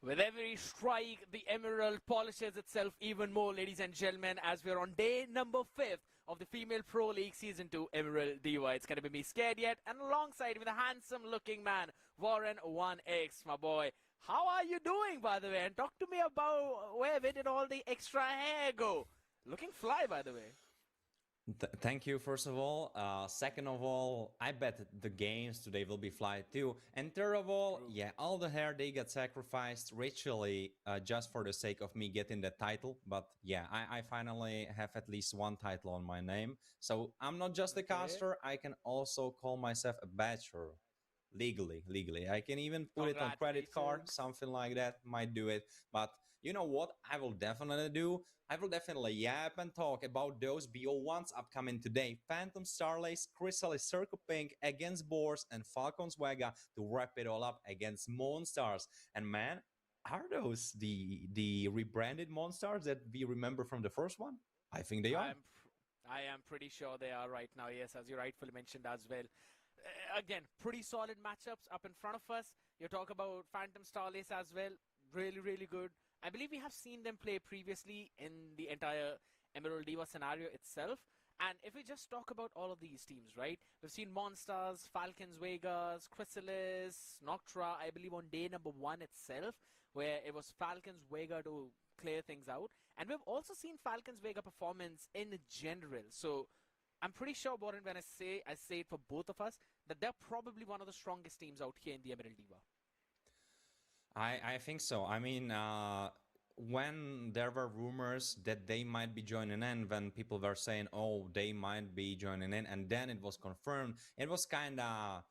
With every strike, the Emerald polishes itself even more, ladies and gentlemen, as we're on day number 5 of the Female Pro League Season 2 Emerald Diva. It's going to be me, Scared Yet, and alongside with a handsome-looking man, Warren 1X, my boy. How are you doing, by the way? And talk to me about where did all the extra hair go? Looking fly, by the way. Thank you, first of all. Second of all, I bet the games today will be fly too. And third of all, yeah, all the hair, they get sacrificed ritually just for the sake of me getting the title. But yeah, I finally have at least one title on my name. So I'm not just a caster, I can also call myself a bachelor. Legally, I can even put it on credit card, something like that, might do it. But you know what I will definitely do? I will definitely yap and talk about those BO1s upcoming today. Phantom Starlace, Chrysalis Circle Pink against Boars, and Falcon's Vega to wrap it all up against Monstars. And man, are those the rebranded Monstars that we remember from the first one? I think they are. I am pretty sure they are right now, yes, as you rightfully mentioned as well. Again, pretty solid matchups up in front of us. You talk about Phantom Starlace as well. Really, really good. I believe we have seen them play previously in the entire Emerald Diva scenario itself. And if we just talk about all of these teams, right? We've seen Monstars, Falcons, Vegas, Chrysalis, Noctra, I believe on day number 1 itself, where it was Falcons, Vega to clear things out. And we've also seen Falcons, Vega performance in general. So I'm pretty sure, Warren, when I say it for both of us, that they're probably one of the strongest teams out here in the Emerald Diva. I think so. I mean, when there were rumors that they might be joining in, when people were saying, oh, they might be joining in, and then it was confirmed, it was kind of,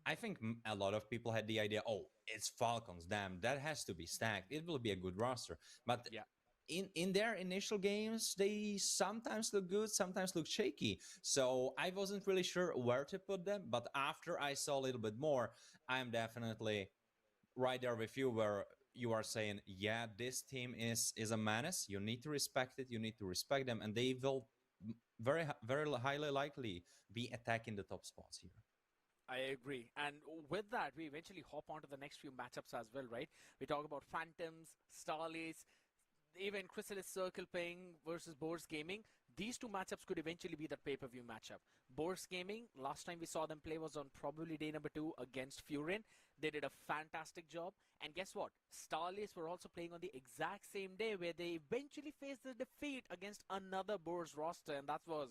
I think a lot of people had the idea, oh, it's Falcons, damn, that has to be stacked. It will be a good roster. But yeah, in their initial games, they sometimes look good, sometimes look shaky. So I wasn't really sure where to put them. But after I saw a little bit more, I'm definitely right there with you, where you are saying, yeah, this team is a menace. You need to respect it. You need to respect them, and they will very highly likely be attacking the top spots here. I agree. And with that, we eventually hop onto the next few matchups as well, right? We talk about Phantoms, Starlace, even Chrysalis Circle Ping versus Boars Gaming. These two matchups could eventually be that pay-per-view matchup. Boars Gaming, last time we saw them play was on probably day number 2 against Furin. They did a fantastic job. And guess what? Starlace were also playing on the exact same day, where they eventually faced the defeat against another Boars roster, and that was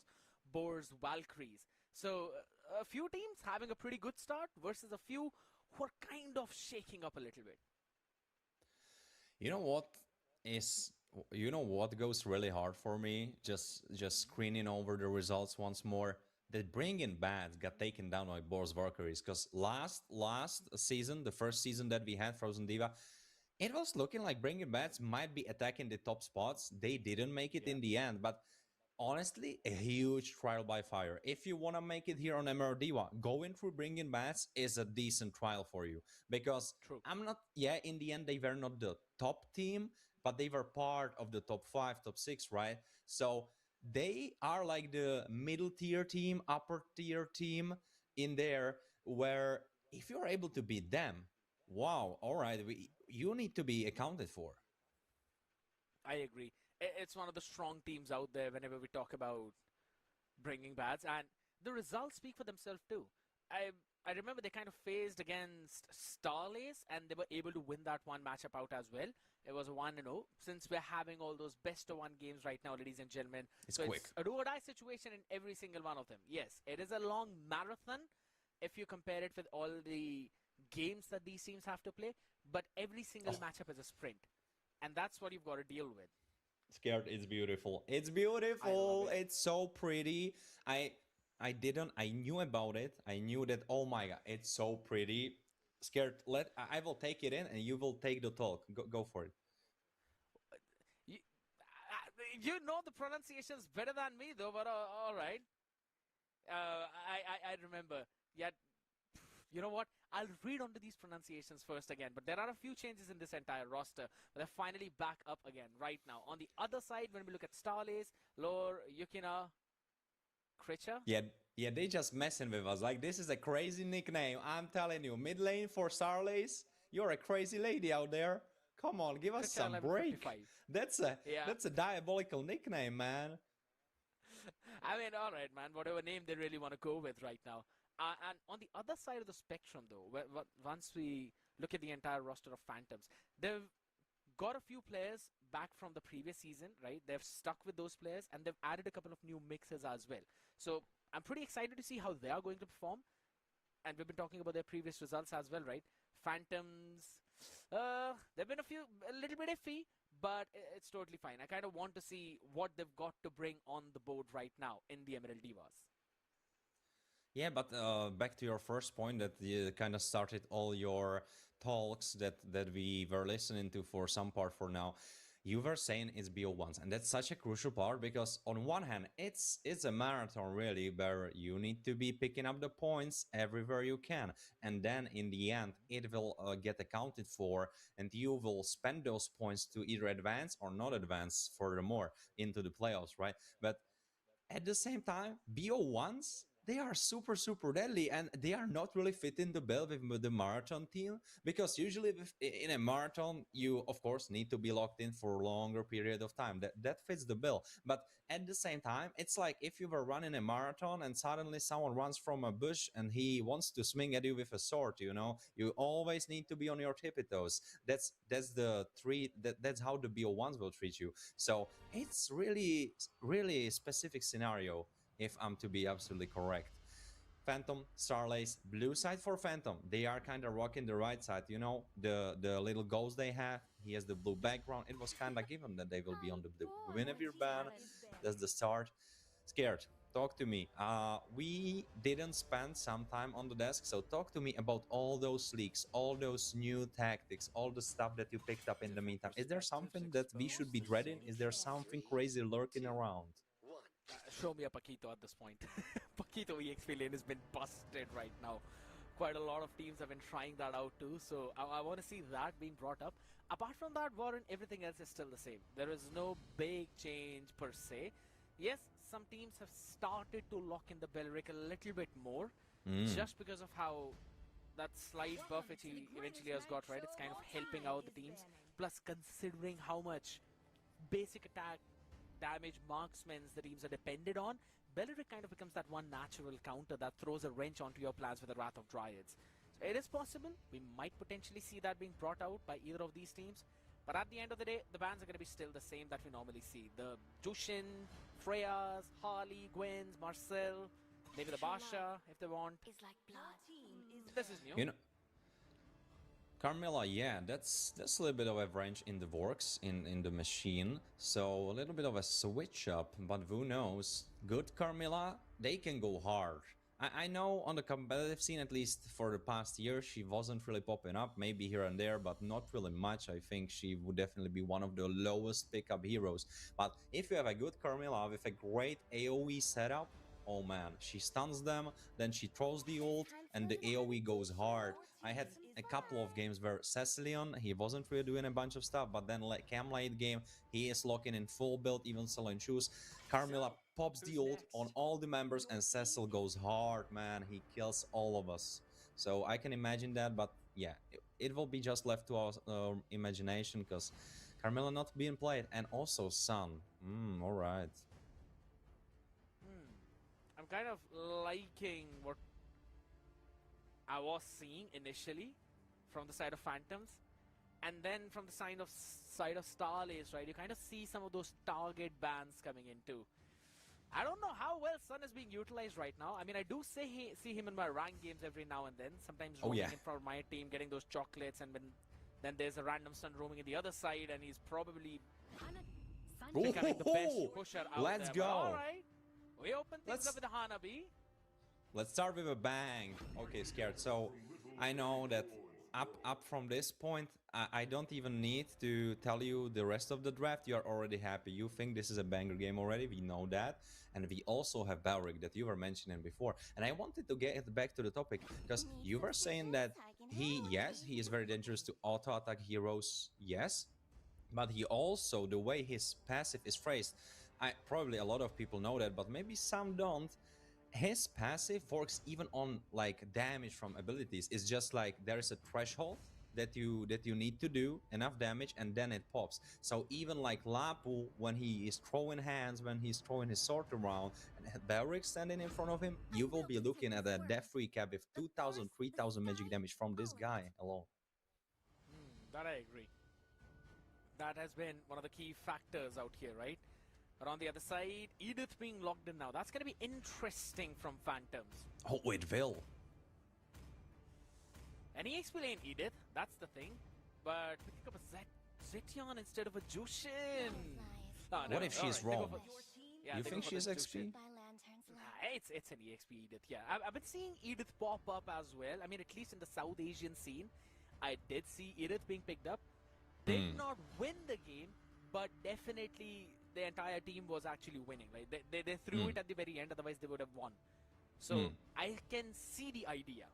Boars Valkyries. So a few teams having a pretty good start versus a few who are kind of shaking up a little bit. You know what goes really hard for me, just screening over the results once more, that Bringing Bad got taken down by Boars Valkyries, because last season, the first season that we had, Frozen Diva, it was looking like Bringing Bad might be attacking the top spots. They didn't make it in the end, but honestly, a huge trial by fire. If you want to make it here on Emerald Diva, going through Bringing Bats is a decent trial for you. Because I'm not, yeah, in the end, they were not the top team, but they were part of the top 5, top 6, right? So they are like the middle tier team, upper tier team in there, where if you're able to beat them, wow, all right, you need to be accounted for. I agree. It's one of the strong teams out there whenever we talk about Bringing Bads, and the results speak for themselves too. I remember they kind of faced against Starlace, and they were able to win that one matchup out as well. It was a 1-0. Since we're having all those best-of-1 games right now, ladies and gentlemen, it's quick. It's a do-or-die situation in every single one of them. Yes, it is a long marathon if you compare it with all the games that these teams have to play, but every single matchup is a sprint, and that's what you've got to deal with. Scared, it's beautiful. It's beautiful. It's so pretty. I knew about it. I knew that, oh my god, it's so pretty. Scared, I will take it in and you will take the talk. Go for it. You know the pronunciations better than me though, but all right. I remember. Yet, you know what? I'll read onto these pronunciations first again. But there are a few changes in this entire roster. But they're finally back up again right now. On the other side, when we look at Starlace, Lore, Yukina, Kricha. Yeah, they just messing with us. Like, this is a crazy nickname. I'm telling you, mid lane for Starlace, you're a crazy lady out there. come on, give us Kacha some level break. 55. That's a Yeah. that's a diabolical nickname, man. I mean, all right, man. Whatever name they really want to go with right now. And on the other side of the spectrum, though, once we look at the entire roster of Phantoms, they've got a few players back from the previous season, right? They've stuck with those players and they've added a couple of new mixes as well. So I'm pretty excited to see how they are going to perform. And we've been talking about their previous results as well, right? Phantoms, they've been a little bit iffy, but it's totally fine. I kind of want to see what they've got to bring on the board right now in the Emerald Divas. Yeah, but back to your first point that you kind of started all your talks that we were listening to for some part for now. You were saying it's BO1s, and that's such a crucial part because on one hand, it's a marathon really where you need to be picking up the points everywhere you can, and then in the end, it will get accounted for, and you will spend those points to either advance or not advance furthermore into the playoffs, right? But at the same time, BO1s, they are super, super deadly and they are not really fitting the bill with the marathon team because usually in a marathon, you, of course, need to be locked in for a longer period of time. That fits the bill. But at the same time, it's like if you were running a marathon and suddenly someone runs from a bush and he wants to swing at you with a sword, you know, you always need to be on your tippy toes. That's how the BO1s will treat you. So it's really specific scenario if I'm to be absolutely correct. Phantom, Starlace, blue side for Phantom. They are kind of rocking the right side, you know, the little ghost they have. He has the blue background. It was kind of given that they will be on the blue. Guinevere ban, that's the start. Scared. Talk to me. We didn't spend some time on the desk, so talk to me about all those leaks, all those new tactics, all the stuff that you picked up in the meantime. Is there something that we should be dreading? Is there something crazy lurking around? Show me a Paquito at this point. Paquito EXP lane has been busted right now. Quite a lot of teams have been trying that out too, so I want to see that being brought up. Apart from that, Warren, everything else is still the same. There is no big change per se. Yes, some teams have started to lock in the Belric a little bit more, just because of how that slight buff which he eventually has got, right? It's kind of helping out the teams. Plus, considering how much basic attack damage marksmen the teams are dependent on, Beleric kind of becomes that one natural counter that throws a wrench onto your plans with the Wrath of Dryads. So it is possible. We might potentially see that being brought out by either of these teams. But at the end of the day, the bans are going to be still the same that we normally see. The Jushin, Freyas, Harley, Gwens, Marcel, maybe the Basha if they want. This is new. You know, Carmilla, yeah, that's a little bit of a wrench in the works in the machine. So a little bit of a switch up, but who knows? Good Carmilla, they can go hard. I know on the competitive scene, at least for the past year, she wasn't really popping up, maybe here and there, but not really much. I think she would definitely be one of the lowest pickup heroes. But if you have a good Carmilla with a great AoE setup, oh man, she stuns them, then she throws the ult, and the AoE goes hard. I had a couple of games where Cecilion, he wasn't really doing a bunch of stuff, but then like Cam late game, he is locking in full build, even selling shoes. Carmilla pops the ult on all the members, and Cecil goes hard, man. He kills all of us. So I can imagine that, but yeah, it will be just left to our imagination, because Carmilla not being played, and also Sun. All right. I'm kind of liking what I was seeing initially from the side of Phantoms, and then from the side of Starlace, right? You kind of see some of those target bans coming in too. I don't know how well Sun is being utilized right now. I mean, I do see him in my ranked games every now and then. Sometimes roaming in for my team, getting those chocolates, and then there's a random Sun roaming in the other side, and he's probably becoming the best pusher out Let's there. go. All right, we open things up with the Hanabi. Let's start with a bang. Okay, Scared. So I know that up from this point, I don't even need to tell you the rest of the draft. You are already happy. You think this is a banger game already. We know that. And we also have Balric that you were mentioning before. And I wanted to get back to the topic because you were saying that he is very dangerous to auto-attack heroes. Yes. But he also, the way his passive is phrased, probably a lot of people know that, but maybe some don't. His passive works even on like damage from abilities. It's just like there is a threshold that you need to do enough damage, and then it pops. So even like Lapu, when he is throwing hands, when he's throwing his sword around, and Balric standing in front of him, you will be looking at a death recap with 2,000, 3,000 magic damage from this guy alone. That I agree. That has been one of the key factors out here, right? But on the other side, Edith being locked in now. That's going to be interesting from Phantoms. Oh, it will. And he explained Edith, that's the thing. But picking up a Zetyan instead of a Jushin. Oh, What if she's wrong? Yeah, You think she's XP? It's an EXP Edith, yeah. I've been seeing Edith pop up as well. I mean, at least in the South Asian scene, I did see Edith being picked up. Did not win the game, but definitely the entire team was actually winning. Right? They threw it at the very end, otherwise they would have won. So I can see the idea.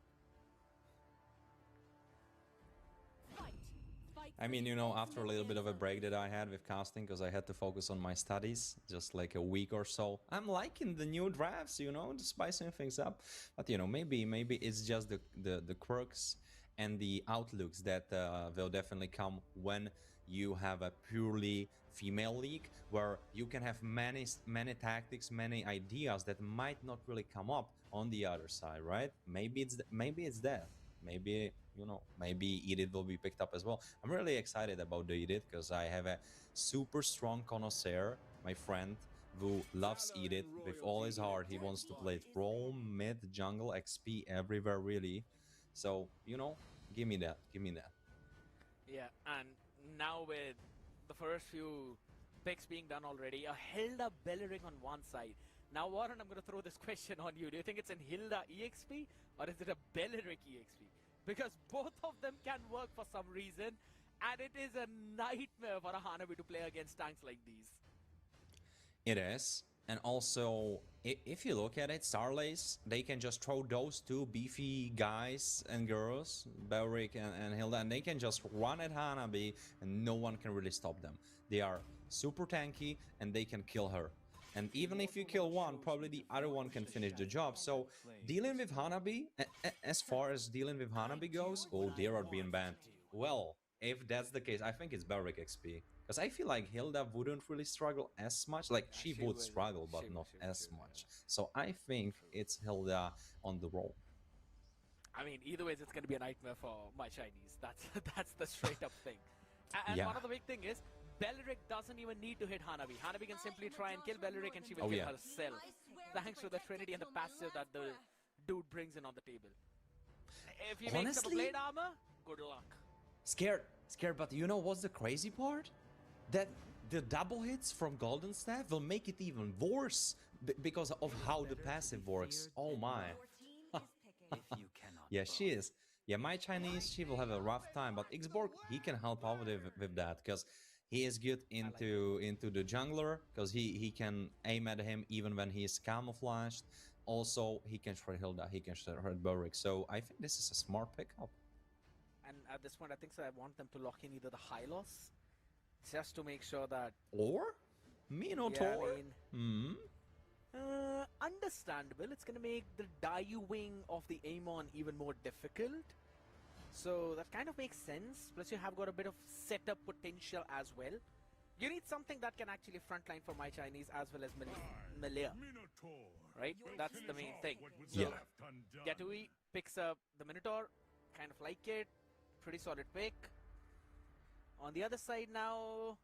I mean, after a little bit of a break that I had with casting, because I had to focus on my studies, just like a week or so, I'm liking the new drafts, spicing things up. But, maybe it's just the quirks and the outlooks that will definitely come when you have a purely female league, where you can have many tactics, many ideas that might not really come up on the other side, right? Maybe it's that. Maybe maybe Edith will be picked up as well. I'm really excited about the Edith because I have a super strong connoisseur, my friend, who loves Edith with all his heart. He wants to play it roam, mid, jungle, XP, everywhere really. So, give me that. Yeah, and now with the first few picks being done already, a Hilda Bellerin on one side. Now, Warren, I'm going to throw this question on you. Do you think it's an Hilda EXP or is it a Belleric EXP? Because both of them can work for some reason, and it is a nightmare for a Hanabi to play against tanks like these. It is. And also, if you look at it, Starlace, they can just throw those two beefy guys and girls, Belric and Hilda, and they can just run at Hanabi, and no one can really stop them. They are super tanky, and they can kill her. And even if you kill one, probably the other one can finish the job. So, dealing with Hanabi, as far as dealing with Hanabi goes, oh, they are being banned. Well, if that's the case, I think it's Belric XP. Because I feel like Hilda wouldn't really struggle as much. Like, she would struggle, but not as much. So I think it's Hilda on the roll. I mean, either way, it's going to be a nightmare for my Chinese. That's the straight up thing. And one of the big thing is, Belleric doesn't even need to hit Hanabi. Hanabi can simply try and kill Belleric and she will kill herself. Thanks to the Trinity and the passive that the dude brings in on the table. If he makes up a blade armor, good luck. Scared, but you know what's the crazy part? That the double hits from Golden Staff will make it even worse because of how the passive works. Oh my. Yeah, she is. Yeah, my Chinese, she will have a rough time, but Xborg, he can help out with that because he is good into the jungler because he can aim at him even when he is camouflaged. Also, he can shred Hilda, he can shred Belric. So I think this is a smart pickup. And at this point, I think so. I want them to lock in either the Hylos, just to make sure that. Or Minotaur. Understandable. It's gonna make the Daiyu-wing of the Amon even more difficult. So that kind of makes sense. Plus, you have got a bit of setup potential as well. You need something that can actually frontline for my Chinese as well as Melee. Right? That's the main thing. So, Gatui picks up the Minotaur. Kind of like it. Pretty solid pick. On the other side now,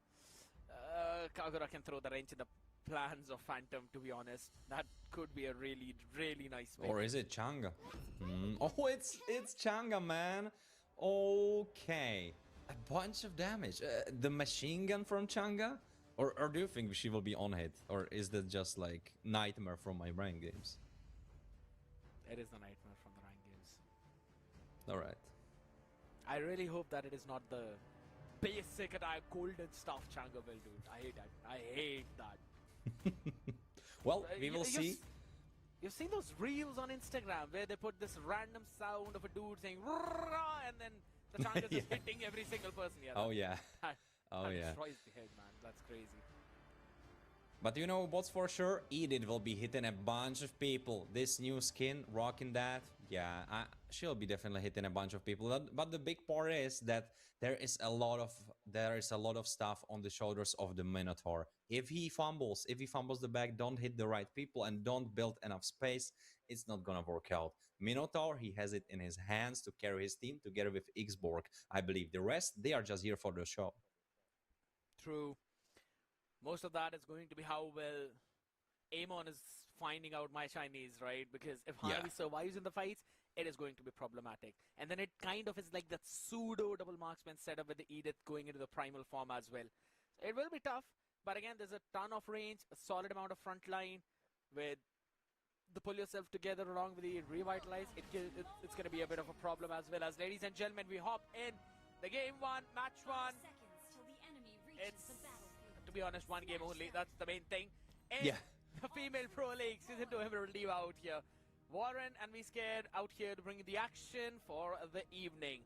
Kagura can throw the wrench in the plans of Phantom, to be honest. That could be a really, really nice pick. Or is it Changa? Oh, it's Changa, man. Okay. A bunch of damage. The machine gun from Changa? Or do you think she will be on hit? Or is that just like nightmare from my brain games? It is the nightmare from the rank games. Alright. I really hope that it is not the basic golden stuff Changa will do. I hate that. I hate that. Well, we will see. You've seen those reels on Instagram where they put this random sound of a dude saying "Rrrra," and then the Changa's just hitting every single person. Yeah, oh yeah. That yeah. destroys the head, man. That's crazy. But you know what's for sure? Edith will be hitting a bunch of people. This new skin, rocking that, Yeah, she'll be definitely hitting a bunch of people. But the big part is that there is a lot of stuff on the shoulders of the Minotaur. If he fumbles the bag, don't hit the right people, and don't build enough space, it's not gonna work out. Minotaur, he has it in his hands to carry his team together with Xborg. I believe the rest, they are just here for the show. True. Most of that is going to be how well Amon is finding out my Chinese, right? Because if Yeah. Hanabi survives in the fights, it is going to be problematic. And then it kind of is like that pseudo double marksman setup with the Edith going into the primal form as well. It will be tough, but again, there's a ton of range, a solid amount of front line with the pull yourself together along with the revitalize. It's going to be a bit of a problem as well. As ladies and gentlemen, we hop in the game one, match one. It's, to be honest, one game only. That's the main thing. And Yeah. the female pro league season 2 Emerald Diva out here. Warren and we scared out here to bring the action for the evening.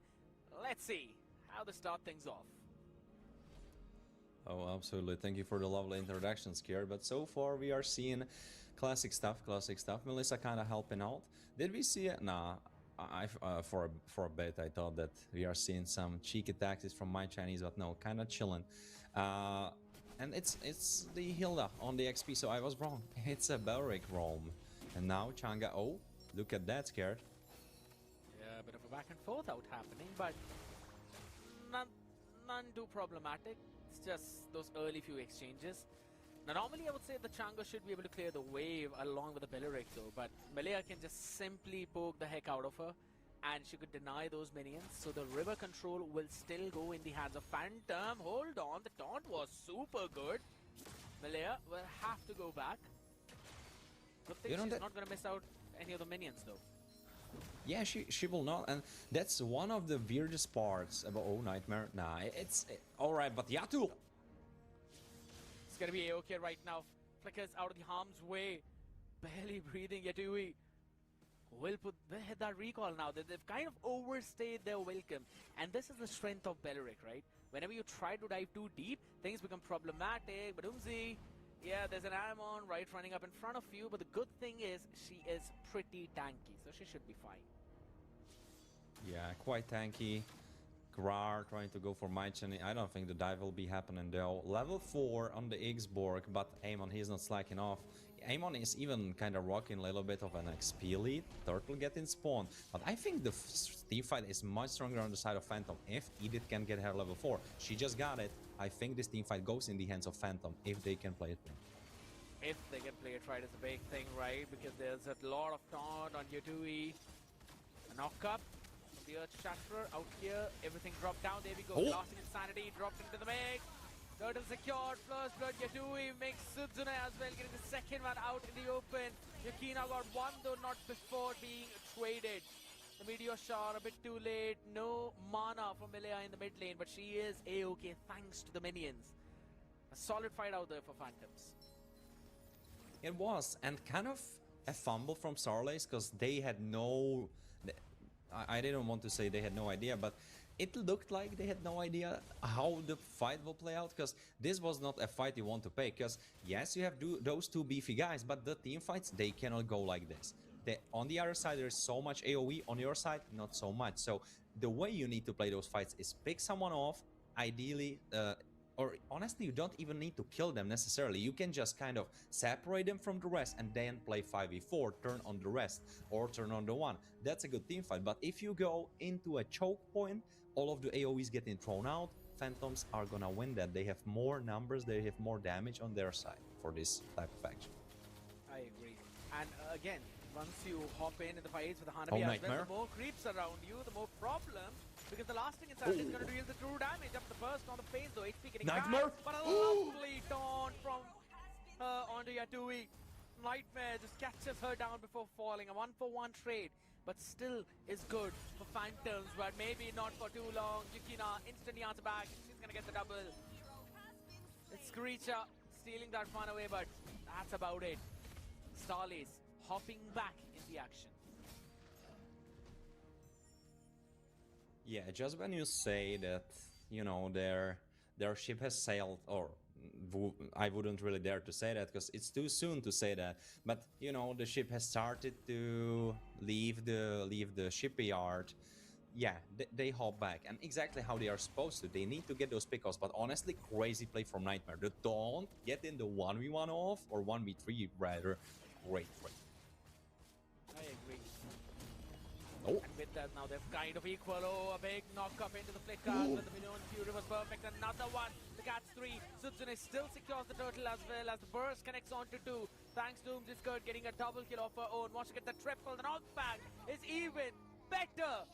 Let's see how they start things off. Oh, absolutely. Thank you for the lovely introduction, Skier. But so far, we are seeing classic stuff, classic stuff. Melissa kind of helping out. Did we see it? Nah. For a bit, I thought that we are seeing some cheeky tactics from my Chinese, but no, kind of chilling. And it's the Hilda on the XP, so I was wrong. It's a Belric roam. And now Changa, oh, look at that, Scared. Yeah, a bit of a back and forth out happening, but none too problematic. It's just those early few exchanges. Now, normally I would say the Changa should be able to clear the wave along with the Belleric though, but Malaya can just simply poke the heck out of her and she could deny those minions. So the river control will still go in the hands of Phantom. Hold on, the taunt was super good. Malaya will have to go back. Good thing she's not going to miss out any of the minions though. Yeah, she will not, and that's one of the weirdest parts about Nightmare. Nah, it's alright, but Yatu! It's gonna be A-OK right now. Flickers out of the harm's way. Barely breathing, Yatui will hit that recall now. They've kind of overstayed their welcome. And this is the strength of Belleric, right? Whenever you try to dive too deep, things become problematic. But Umzi, yeah, there's an Amon right running up in front of you. But the good thing is, she is pretty tanky, so she should be fine. Yeah, quite tanky. Grar trying to go for Maichen. I don't think the dive will be happening though. Level 4 on the Xborg, but Amon, he's not slacking off. Amon is even kind of rocking a little bit of an XP lead. Turtle getting spawned. But I think the team fight is much stronger on the side of Phantom. If Edith can get her level 4, she just got it. I think this team fight goes in the hands of Phantom if they can play it right. If they can play it right is a big thing, right? Because there's a lot of taunt on Yutui. A knock-up. The Earth Shatterer out here, everything dropped down, there we go, Blasting Insanity dropped into the mix, Turtle secured, First Blood, Yatui makes Sudzune as well, getting the second one out in the open. Yukina got one though, not before being traded. The Meteor Shower a bit too late, no mana for Milea in the mid lane, but she is A-OK thanks to the minions. A solid fight out there for Phantoms. It was, and kind of a fumble from Starlace, because they had no... I didn't want to say they had no idea, but it looked like they had no idea how the fight will play out, because this was not a fight you want to pay, because yes, you have those two beefy guys, but the team fights, they cannot go like this. On the other side, there's so much AoE, on your side, not so much. So the way you need to play those fights is pick someone off, ideally, or honestly, you don't even need to kill them necessarily. You can just kind of separate them from the rest and then play 5v4, turn on the rest, or turn on the one. That's a good team fight. But if you go into a choke point, all of the AoEs getting thrown out, Phantoms are gonna win that. They have more numbers, they have more damage on their side for this type of action. I agree. And again, once you hop in the fights with the Hanabi as well, the more creeps around you, the more problems. Because the lasting inside is going to deal the true damage. Up the burst on the face though, HP getting Nightmare! But a lovely taunt from onto Yatui. Nightmare just catches her down before falling. A 1-for-1 trade, but still is good for Phantoms, but maybe not for too long. Yukina instantly answer back. She's going to get the double. It's Screecher stealing that fun away, but that's about it. Starlace hopping back in the action. Yeah, just when you say that, you know, their ship has sailed, or I wouldn't really dare to say that because it's too soon to say that. But you know, the ship has started to leave the shipyard. Yeah, they hop back, and exactly how they are supposed to. They need to get those pickles, but honestly, crazy play from Nightmare. The don't get in the 1v1 off, or 1v3 rather. Great play. I agree. Oh. And with that, now they've kind of equal. Oh, a big knock up into the flickers, but the Minion Fury was perfect. Another one. The catch 3. Sutsune still secures the turtle as well as the burst connects onto 2. Thanks to Skirt getting a double kill off her own. Wants to get the triple. The knockback is even better.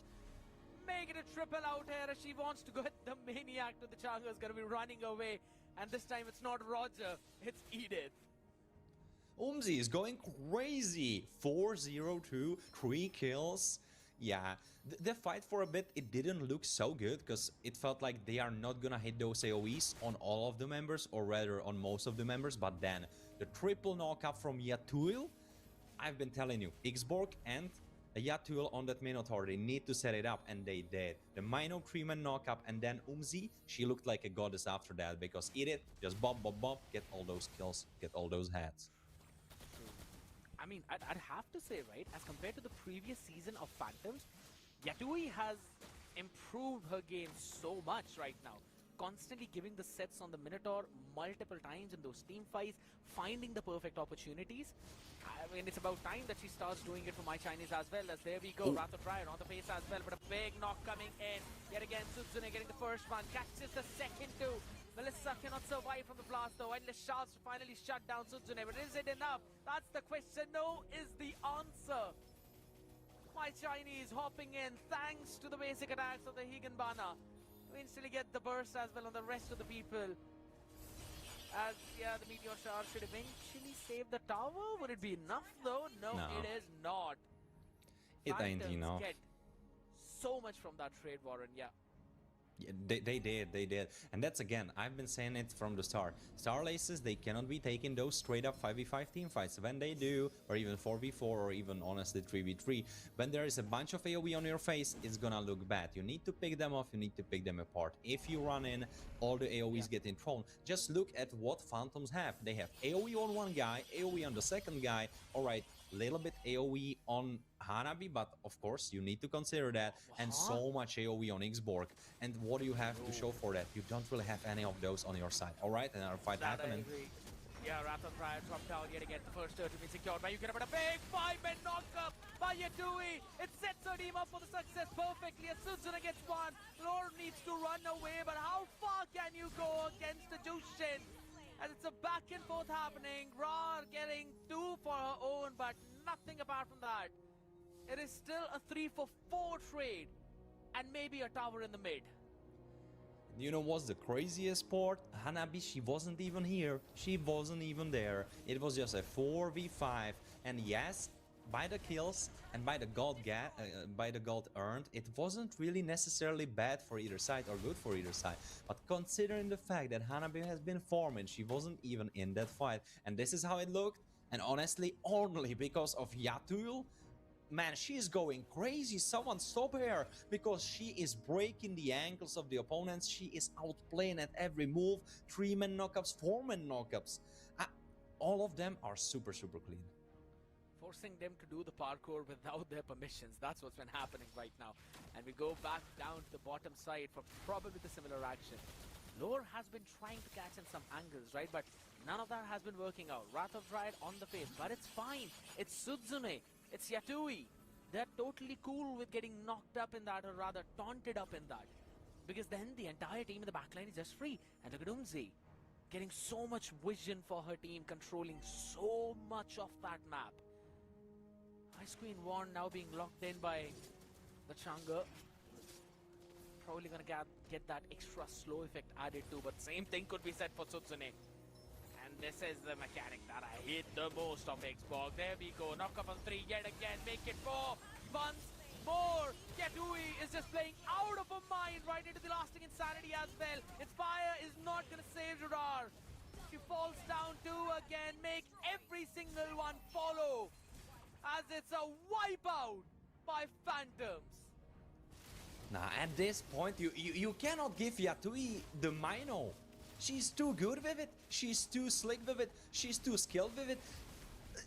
Make it a triple out here as she wants to get the maniac to the Changa is going to be running away. And this time it's not Roger, it's Edith. Umzi is going crazy. 4-0-2, 3 kills. Yeah, the fight for a bit, it didn't look so good because it felt like they are not gonna hit those AoEs on all of the members, or rather on most of the members. But then the triple knockup from Yatul, I've been telling you, Xborg and Yatul on that Minotaur, they need to set it up, and they did. The Mino 3-man knockup, and then Umzi, she looked like a goddess after that because Edith just bop, bop, bop, get all those kills, get all those heads. I mean, I'd have to say, right, as compared to the previous season of Phantoms, Yatui has improved her game so much right now. Constantly giving the sets on the Minotaur multiple times in those team fights, finding the perfect opportunities. I mean, it's about time that she starts doing it for my Chinese as well, as there we go, Wrath of Riot on the face as well, but a big knock coming in. Yet again, Sutsune getting the first one, catches the second two. Melissa cannot survive from the blast though, unless Charles finally shut down Sutsune, but is it enough? That's the question. No is the answer. My Chinese hopping in thanks to the basic attacks of the Higanbana. We instantly get the burst as well on the rest of the people. As, yeah, the Meteor Shower should eventually save the tower. Would it be enough though? No, it is not. It ain't enough. Get so much from that trade, Warren, yeah. Yeah, they did. And that's, again, I've been saying it from the start. Star Laces, they cannot be taking those straight up 5v5 team fights. When they do, or even 4v4, or even honestly 3v3, when there is a bunch of AoE on your face, it's gonna look bad. You need to pick them off, you need to pick them apart. If you run in, all the AoEs get thrown. Just look at what Phantoms have. They have AoE on one guy, AoE on the second guy, alright, little bit AoE on Hanabi, but of course you need to consider that, and so much AoE on Xborg. And what do you have to show for that? You don't really have any of those on your side. Alright, another fight happening. Yeah, Wrath of Riot dropped down yet again. The first turret to be secured by Yukina, but a big 5-man knock-up by Yatui. It sets her team up for the success perfectly as Sutsune gets one. Lord needs to run away, but how far can you go against the Jushin? As it's a back and forth happening, Ra getting 2 for her own, but nothing apart from that. It is still a 3-for-4 trade, and maybe a tower in the mid. You know what's the craziest part? Hanabi, she wasn't even here. She wasn't even there. It was just a 4v5, and yes, by the kills and by the gold earned, it wasn't really necessarily bad for either side or good for either side. But considering the fact that Hanabi has been farming, she wasn't even in that fight, and this is how it looked. And honestly, only because of Yatul, man, she is going crazy. Someone stop her, because she is breaking the ankles of the opponents. She is outplaying at every move. 3-man knockups, 4-man knockups. All of them are super clean. Forcing them to do the parkour without their permissions. That's what's been happening right now. And we go back down to the bottom side for probably the similar action. Lower has been trying to catch in some angles, right? But none of that has been working out. Wrath of Riot on the face, but it's fine. It's Sutsune. It's Yatui. They're totally cool with getting knocked up in that, or rather taunted up in that. Because then the entire team in the backline is just free. And look at Umzi getting so much vision for her team, controlling so much of that map. Ice Queen Wand now being locked in by the Changa. Probably gonna get that extra slow effect added too, but same thing could be said for Sutsune. And this is the mechanic that I hate the most of Xbox. There we go, knock up on 3 yet again, make it 4 once more. Yatui is just playing out of her mind right into the lasting insanity as well. Inspire is not gonna save Jadar. She falls down 2 again, make every single one follow. As it's a wipeout by Phantoms. Now, at this point, you cannot give Yatui the Mino. She's too good with it. She's too slick with it. She's too skilled with it.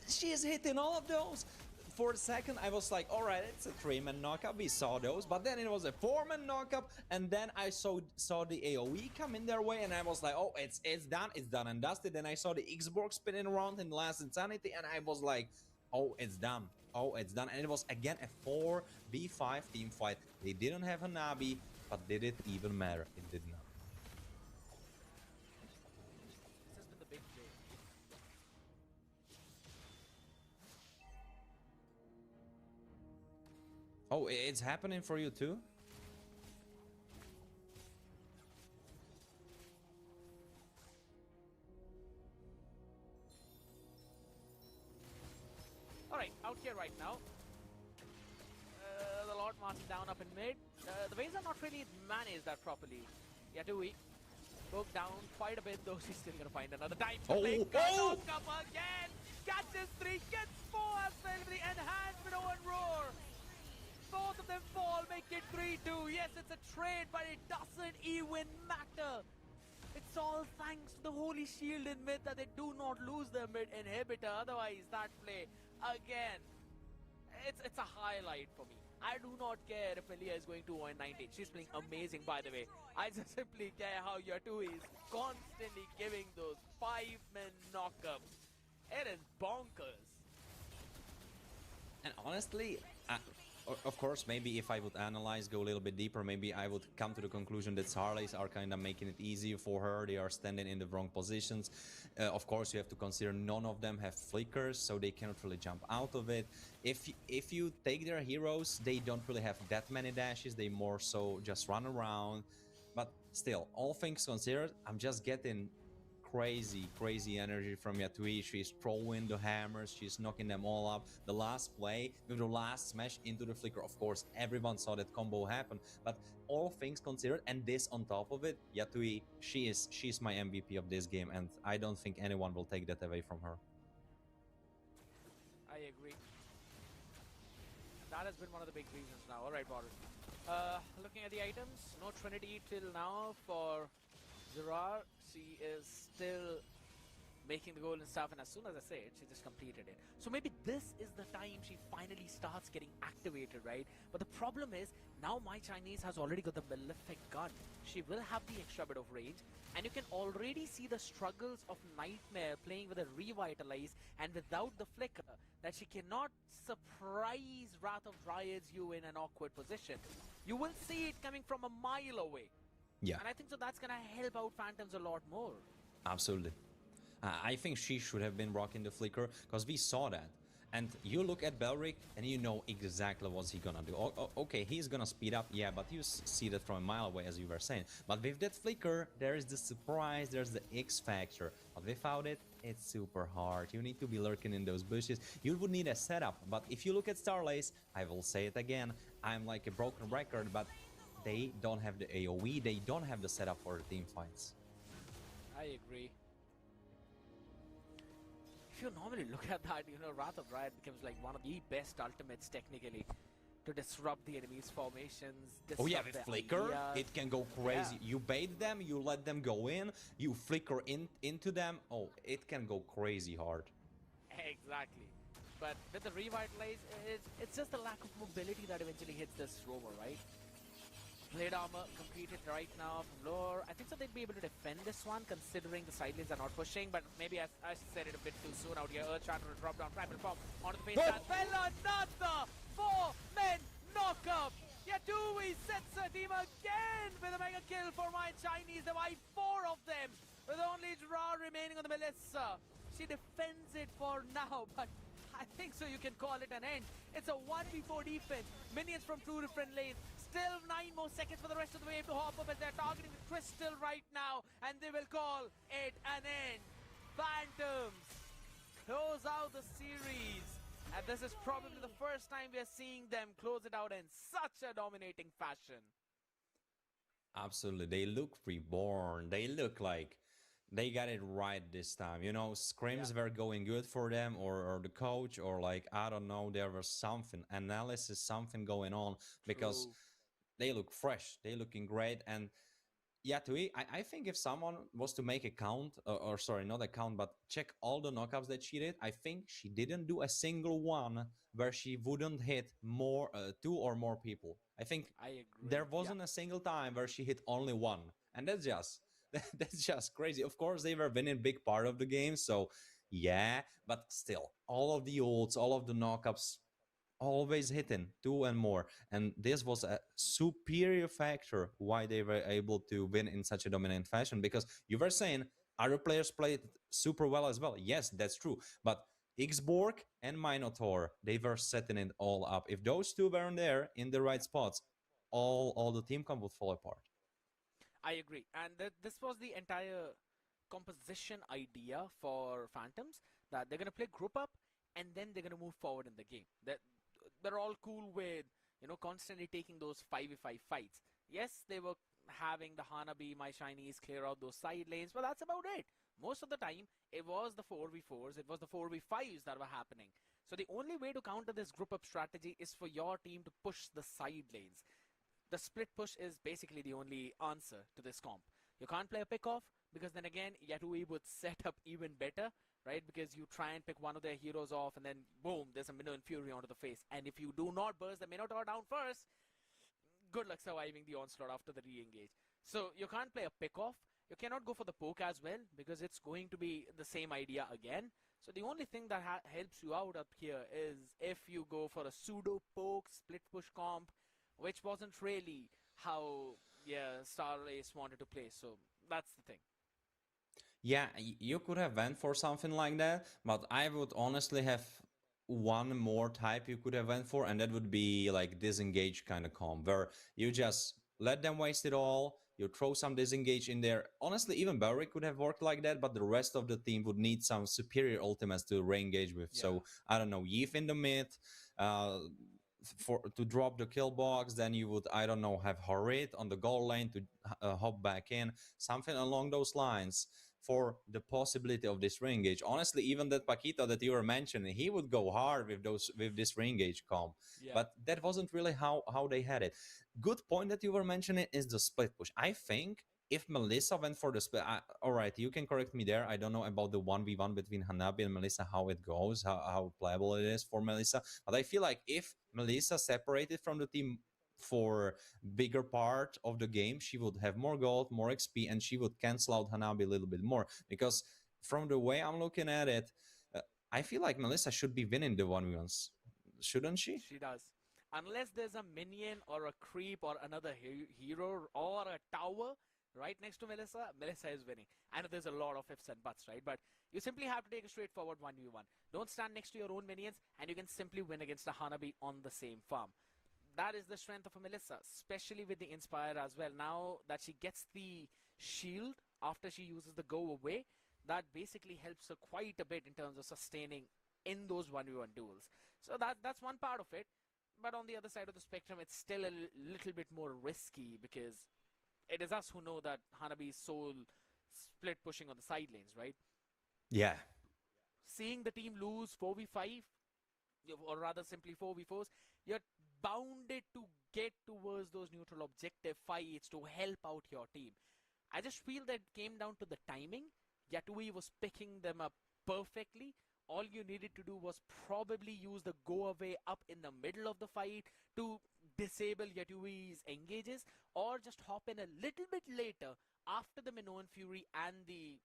She's hitting all of those. For a second, I was like, all right, it's a 3-man knockup. We saw those, but then it was a 4-man knockup, and then I saw the AoE come in their way, and I was like, oh, it's done and dusted. Then I saw the Xborg spinning around in the last Insanity, and I was like, oh, it's done. Oh, it's done. And it was again a 4v5 team fight. They didn't have a Nabi, but did it even matter? It did not. This has been the big play. Oh, it's happening for you too? Alright, out here right now. The Lord Master down up in mid. The waves are not really managed that properly. Yatui broke down quite a bit, though she's still gonna find another time to play. Oh! Knock up again! Catches 3, gets 4 as well with the enhancement on Roar! Both of them fall, make it 3-2. Yes, it's a trade, but it doesn't even matter. It's all thanks to the Holy Shield in mid that they do not lose their mid inhibitor. Otherwise, that play, again, it's a highlight for me. I do not care if Melia is going to 119. She's playing amazing, by the way. I just simply care how Yatui is constantly giving those 5-man knockups. It is bonkers. And honestly, of course, maybe if I would analyze, go a little bit deeper, maybe I would come to the conclusion that Sarlays are kind of making it easy for her. They are standing in the wrong positions. Of course, you have to consider none of them have flickers, so they cannot really jump out of it. If you take their heroes, they don't really have that many dashes. They more so just run around. But still, all things considered, I'm just getting crazy energy from Yatui. She's throwing the hammers, she's knocking them all up. The last play with the last smash into the flicker, of course everyone saw that combo happen, but all things considered, and this on top of it, Yatui, she's my MVP of this game, and I don't think anyone will take that away from her. I agree. That has been one of the big reasons now. Alright, Boris. Looking at the items, no Trinity till now for Zerar. She is still making the golden staff, and as soon as I say it, she just completed it. So maybe this is the time she finally starts getting activated, right? But the problem is, now My Chinese has already got the Malefic gun. She will have the extra bit of range, and you can already see the struggles of Nightmare playing with a Revitalize and without the flicker, that she cannot surprise Wrath of Dryads you in an awkward position. You will see it coming from a mile away. Yeah. And I think so that's gonna help out Phantoms a lot more. Absolutely. I think she should have been rocking the flicker, because we saw that. And you look at Belric and you know exactly what's he gonna do. Okay, he's gonna speed up, yeah, but you see that from a mile away, as you were saying. But with that flicker, there is the surprise, there's the X factor. But without it, it's super hard. You need to be lurking in those bushes. You would need a setup. But if you look at Starlace, I will say it again, I'm like a broken record, but they don't have the AoE, they don't have the setup for the team fights. I agree. If you normally look at that, you know, Wrath of Riot becomes like one of the best ultimates technically to disrupt the enemy's formations. Oh yeah, with Flicker, it can go crazy. Yeah. You bait them, you let them go in, you flicker into them. Oh, it can go crazy hard. Exactly. But with the Revitalize, it's just the lack of mobility that eventually hits this rover, right? Blade armor completed right now from lore. I think so they'd be able to defend this one considering the side lanes are not pushing, but maybe I said it a bit too soon out here. Earth Shatter will drop down Primal Form onto the face as well. Another 4-men knockup! Yatui sets a team again with a mega kill for My Chinese. They wipe 4 of them with only Dra remaining on the Melissa. She defends it for now, but I think so you can call it an end. It's a 1v4 defense. Minions from 2 different lanes. Still 9 more seconds for the rest of the wave to hop up as they're targeting the Crystal right now. And they will call it an end. Phantoms close out the series. And this is probably the first time we are seeing them close it out in such a dominating fashion. Absolutely. They look reborn. They look like they got it right this time. You know, scrims were going good for them, or the coach, or like, I don't know, there was something, analysis, something going on, because they look fresh. They looking great. And Yeah, I think if someone was to make a count, or sorry, not a count, but check all the knockups that she did, I think she didn't do a single one where she wouldn't hit more, two or more people. I think I there agree. Yeah. wasn't a single time where she hit only one, and that's just that's just crazy. Of course, they were winning big part of the game, so yeah, but still, all of the ults, all of the knockups, always hitting two and more, and this was a superior factor why they were able to win in such a dominant fashion. Because you were saying other players played super well as well. Yes, that's true, but Xborg and Minotaur, they were setting it all up. If those two weren't there in the right spots, all the team comp would fall apart. I agree. And this was the entire composition idea for Phantoms, that they're going to play group up and then they're going to move forward in the game. They're all cool with, constantly taking those 5v5 fights. Yes, they were having the Hanabi, my Chinese clear out those side lanes, but that's about it. Most of the time, it was the 4v4s, it was the 4v5s that were happening. So the only way to counter this group up strategy is for your team to push the side lanes. The split push is basically the only answer to this comp. You can't play a pick off because then again, Yatui would set up even better, right? Because you try and pick one of their heroes off and then boom, there's a Minnow and Fury onto the face. And if you do not burst the Minotaur down first, good luck surviving the onslaught after the re-engage. So you can't play a pick off. You cannot go for the poke as well because it's going to be the same idea again. So the only thing that helps you out up here is if you go for a pseudo poke split push comp, which wasn't really how Star Ace wanted to play. So that's the thing. Yeah, you could have went for something like that, but I would honestly have one more type you could have went for, and that would be like disengage kind of comp, where you just let them waste it all. You throw some disengage in there. Honestly, even Barry could have worked like that, but the rest of the team would need some superior ultimates to re-engage with. Yeah. So I don't know, Yif in the mid, uh, for to drop the kill box. Then you would, I don't know, have Harit on the goal lane to hop back in, something along those lines for the possibility of this ring gauge. Honestly, even that Paquito that you were mentioning, he would go hard with this ring gauge comp. Yeah. But that wasn't really how they had it. Good point that you were mentioning is the split push. I think if Melissa went for the split, all right, you can correct me there. I don't know about the 1v1 between Hanabi and Melissa, how it goes, how playable it is for Melissa. But I feel like if Melissa separated from the team for bigger part of the game, she would have more gold, more XP, and she would cancel out Hanabi a little bit more. Because from the way I'm looking at it, I feel like Melissa should be winning the 1v1s, shouldn't she? She does. Unless there's a minion or a creep or another hero or a tower right next to Melissa, Melissa is winning. I know there's a lot of ifs and buts, right? But you simply have to take a straightforward 1v1. Don't stand next to your own minions, and you can simply win against a Hanabi on the same farm. That is the strength of a Melissa, especially with the Inspire as well. Now that she gets the shield after she uses the go away, that basically helps her quite a bit in terms of sustaining in those 1v1 duels. So that's one part of it. But on the other side of the spectrum, it's still a little bit more risky because it is us who know that Hanabi's soul split pushing on the side lanes, right? Yeah. Seeing the team lose 4v5, or rather simply 4v4s, you're bounded to get towards those neutral objective fights to help out your team. I just feel that it came down to the timing. Yatui was picking them up perfectly. All you needed to do was probably use the go away up in the middle of the fight to disable Yatui's engages, or just hop in a little bit later after the Minoan Fury and the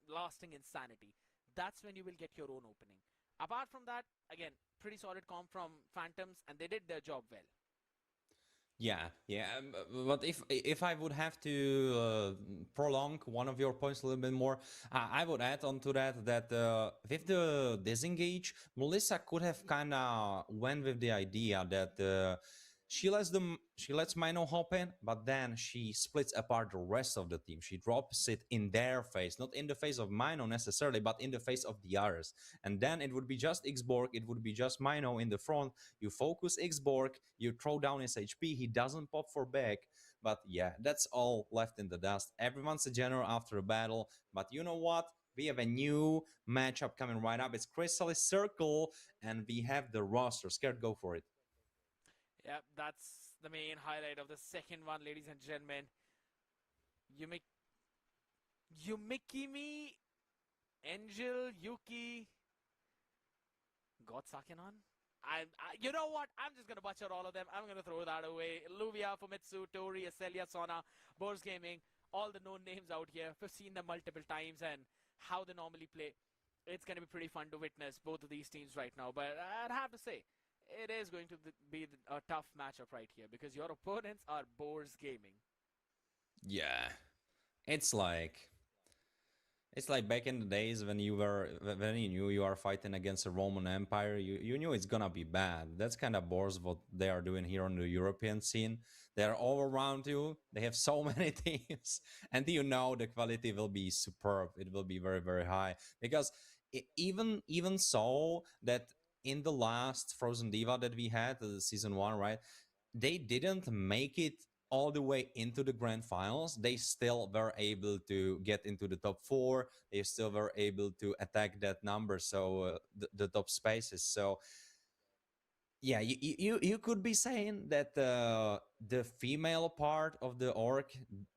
lasting insanity. That's when you will get your own opening. Apart from that, again, pretty solid comp from Phantoms, and they did their job well. Yeah, yeah. But if I would have to prolong one of your points a little bit more, I would add on to that with the disengage, Melissa could have kind of went with the idea that she lets Mino hop in, but then she splits apart the rest of the team. She drops it in their face, not in the face of Mino necessarily, but in the face of the others. And then it would be just Xborg, it would be just Mino in the front. You focus Xborg, you throw down his HP, he doesn't pop for back. But yeah, that's all left in the dust. Everyone's a general after a battle, but you know what? We have a new matchup coming right up. It's Chrysalis Circle, and we have the roster. Scared, go for it. Yeah, that's the main highlight of the second one, ladies and gentlemen. Yumi Yumikimi, Angel, Yuki, God Sakenon. You know what? I'm just gonna butcher all of them. I'm gonna throw that away. Luvia, Fumitsu, Tori, Acelia, Sona, Bors Gaming, all the known names out here. We've seen them multiple times and how they normally play. It's gonna be pretty fun to witness both of these teams right now. But I'd have to say, it is going to be a tough matchup right here because your opponents are Bors Gaming. Yeah, it's like it's like back in the days when you knew you are fighting against a Roman Empire, you knew it's gonna be bad. That's kind of bores what they are doing here on the European scene. They're all around you. They have so many teams, and you know the quality will be superb. It will be very very high because even so that in the last Frozen Diva that we had, the season one, right? They didn't make it all the way into the grand finals. They still were able to get into the top four. They still were able to attack that number, so the top spaces. So yeah, you could be saying that the female part of the orc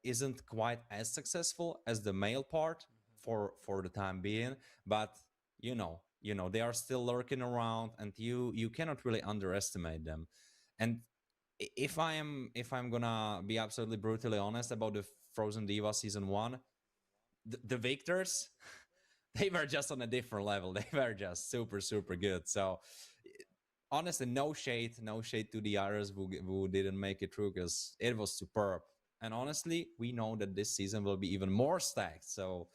isn't quite as successful as the male part for the time being, but you know they are still lurking around, and you cannot really underestimate them. And if I'm gonna be absolutely brutally honest about the Frozen Diva season one, the victors they were just on a different level. They were just super super good. So honestly, no shade to the others who didn't make it through because it was superb. And honestly, we know that this season will be even more stacked. So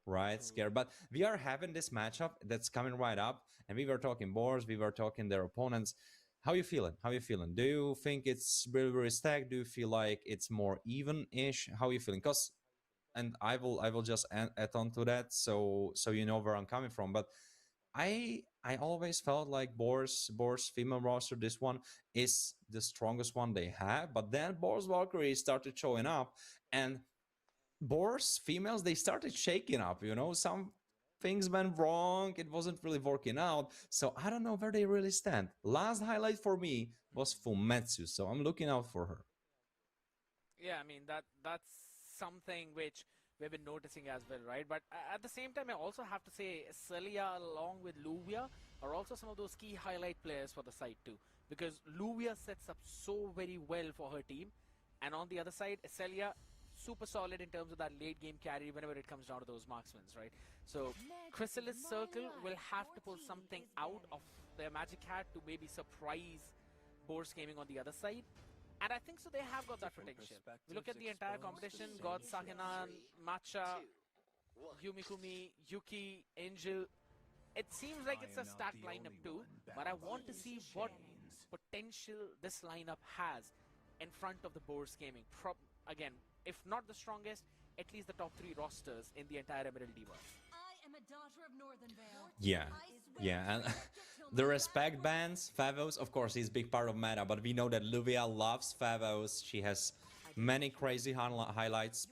right, True. scared. But we are having this matchup that's coming right up, and we were talking boards, we were talking their opponents. How you feeling? How you feeling? Do you think it's really, really stacked? Do you feel like it's more even-ish? How you feeling? Because, and I will just add on to that, so you know where I'm coming from. But I always felt like Boar's female roster, this one is the strongest one they have. But then Boar's Valkyrie started showing up, and Boars females they started shaking up. Some things went wrong. It wasn't really working out. So I don't know where they really stand. Last highlight for me was Fumetsu, so I'm looking out for her. Yeah, I mean that's something which we've been noticing as well, right? But at the same time, I also have to say Celia along with Luvia are also some of those key highlight players for the side too, because Luvia sets up so very well for her team, and on the other side, Celia super solid in terms of that late game carry whenever it comes down to those marksmen, right? So Chrysalis Circle will have to pull something out of their magic hat to maybe surprise Boars Gaming on the other side. And I think so they have got that potential. We look at the entire competition, God Sakenan, Matcha, Yumikumi, Yuki, Angel. It seems like it's a stacked lineup too, but I want to see what potential this lineup has in front of the Boars Gaming. Again, if not the strongest, at least the top three rosters in the entire Emerald Diva. Yeah, yeah, and the respect bands, Favos, of course, he's a big part of meta, but we know that Luvia loves Favos. She has many crazy highlights,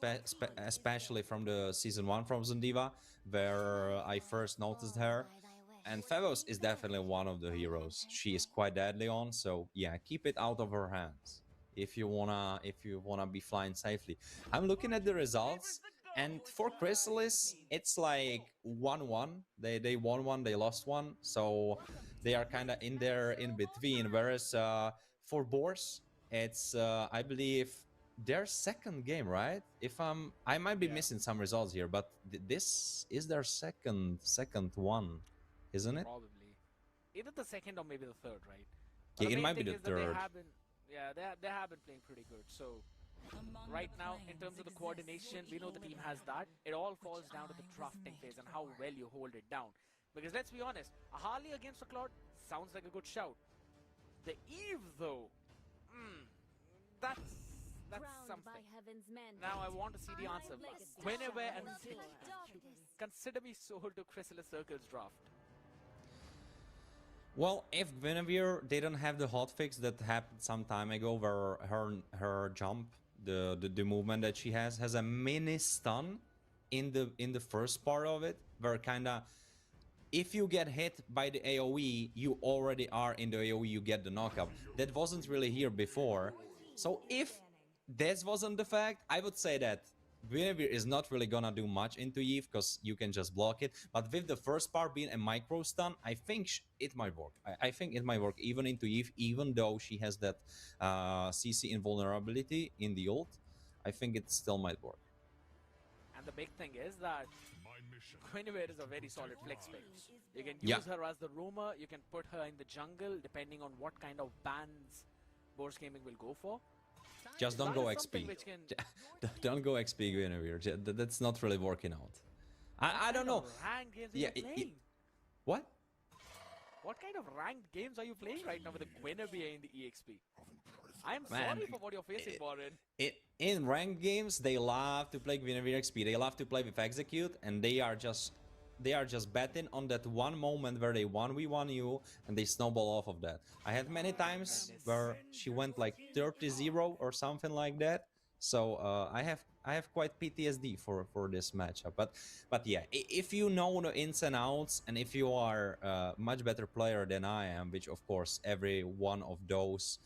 especially from the season one from Diva, where I first noticed her. And Favos is definitely one of the heroes. She is quite deadly on, so yeah, keep it out of her hands if you wanna be flying safely. I'm looking at the results, and for Chrysalis, it's like 1-1. They won one, they lost one, so they are kind of in there in between. Whereas for Boars, it's I believe their second game, right? If I might be missing some results here, but this is their second one, isn't it? Probably. Either the second or maybe the third, right? But Yeah, the it main might be thing the is that they third. have been, yeah, they have been playing pretty good. So right now, in terms of the coordination, we know the team has that. It all falls down to the drafting phase and how well you hold it down. Because let's be honest, a Harley against a Claude sounds like a good shout. The Eve, though, that's something. Now I want to see the answer. Whenever and consider me sold to Chrysalis Circle's draft. Well, if Guinevere didn't have the hotfix that happened some time ago, where her jump, the movement that she has a mini stun in the first part of it, where kinda if you get hit by the AoE, you already are in the AoE, you get the knockup. That wasn't really here before. So if this wasn't the fact, I would say that Guinevere is not really gonna do much into Eve because you can just block it. But with the first part being a micro stun, I think it might work. I think it might work even into Eve, even though she has that CC invulnerability in the ult. I think it still might work. And the big thing is that Guinevere is a very solid flex pick. You can use her as the roamer, you can put her in the jungle depending on what kind of bans Boars Gaming will go for. Just don't go XP. Don't go XP Guinevere. That's not really working out. I don't know. Ranked games are you playing? What? What kind of ranked games are you playing right now with the Guinevere in the EXP? I'm sorry for what you're facing, Warren. In ranked games, they love to play Guinevere XP. They love to play with Execute, and they are just betting on that one moment where they 1v1 you and they snowball off of that. I had many times where she went like 30-0 or something like that. So I have quite PTSD for this matchup. But yeah, if you know the ins and outs, and if you are a much better player than I am, which of course every one of those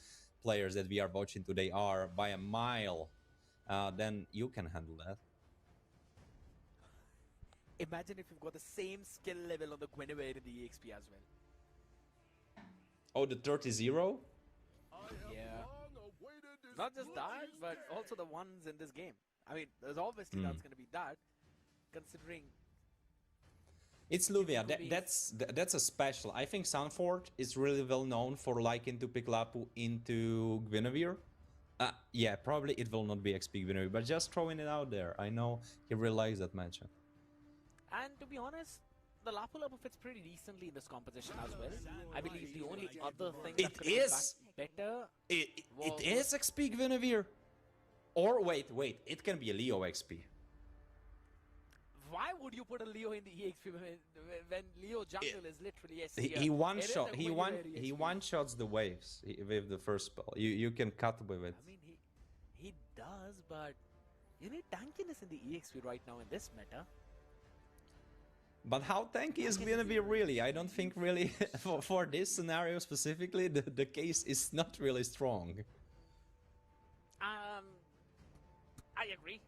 players that we are watching today are by a mile, then you can handle that. Imagine if you've got the same skill level on the Guinevere in the EXP as well. Oh, the 30-0? Yeah. Not just that, but also the ones in this game. I mean, there's obviously that's going to be that, considering... It's Luvia. That's a special. I think Sunford is really well known for liking to pick Lapu into Guinevere. Yeah, probably it will not be XP Guinevere, but just throwing it out there. I know he really likes that matchup. And to be honest, the Lapu Lapu fits pretty decently in this composition as well. I believe the only other thing that's going to be better... It is XP Guinevere. Or wait, it can be a Leo XP. Why would you put a Leo in the EXP when Leo jungle is literally SC? He one shots the waves with the first spell. You can cut with it. I mean, he does, but you need tankiness in the EXP right now in this meta. But how tanky is Guinevere really? I don't think really for this scenario specifically the case is not really strong. I agree.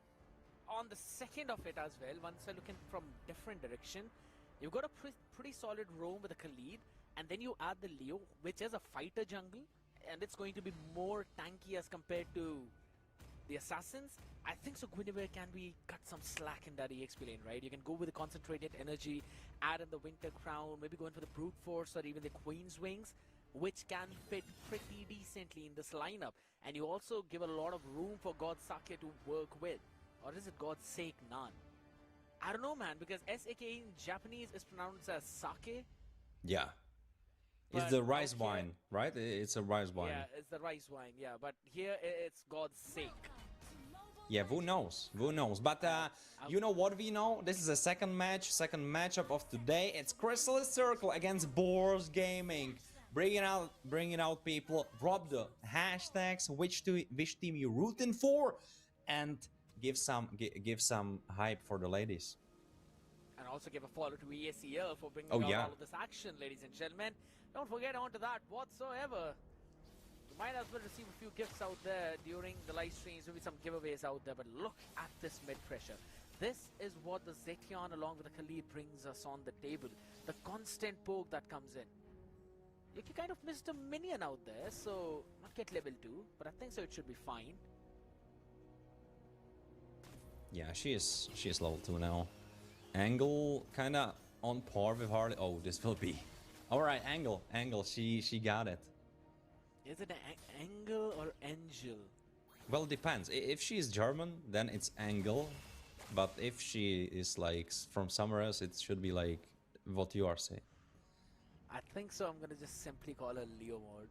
On the second of it as well, once I look in from different direction, you've got a pretty solid roam with a Khalid, and then you add the Leo, which is a fighter jungle, and it's going to be more tanky as compared to the assassins. I think so Guinevere can be cut some slack in that EXP lane, right? You can go with the concentrated energy, add in the Winter Crown, maybe go in for the Brute Force or even the Queen's Wings, which can fit pretty decently in this lineup. And you also give a lot of room for God's Sake to work with. Or is it God's Sake None? I don't know, man, because SAK in Japanese is pronounced as sake. Yeah. It's the rice wine, right? It's a rice wine. Yeah, it's the rice wine, yeah. But here it's God's sake. Yeah, who knows? Who knows? But you know what we know? This is the second matchup of today. It's Chrysalis Circle against Boars Gaming. Bringing out people. Drop the hashtags. Which team you rooting for, and give some hype for the ladies. And also give a follow to ESEL for bringing out all of this action, ladies and gentlemen. Don't forget onto that whatsoever. You might as well receive a few gifts out there during the live streams, maybe some giveaways out there, but look at this mid pressure. This is what the Zetion along with the Khalid brings us on the table. The constant poke that comes in. You can kind of missed a minion out there, so not get level 2, but I think so it should be fine. Yeah, she is level 2 now. Angle kinda on par with Harley. Oh, this will be. Alright, Angle, she got it. Is it an Angle or Angel? Well, it depends. If she is German, then it's Angle. But if she is like from somewhere else, it should be like what you are saying. I think so. I'm gonna just simply call her Leo Mode.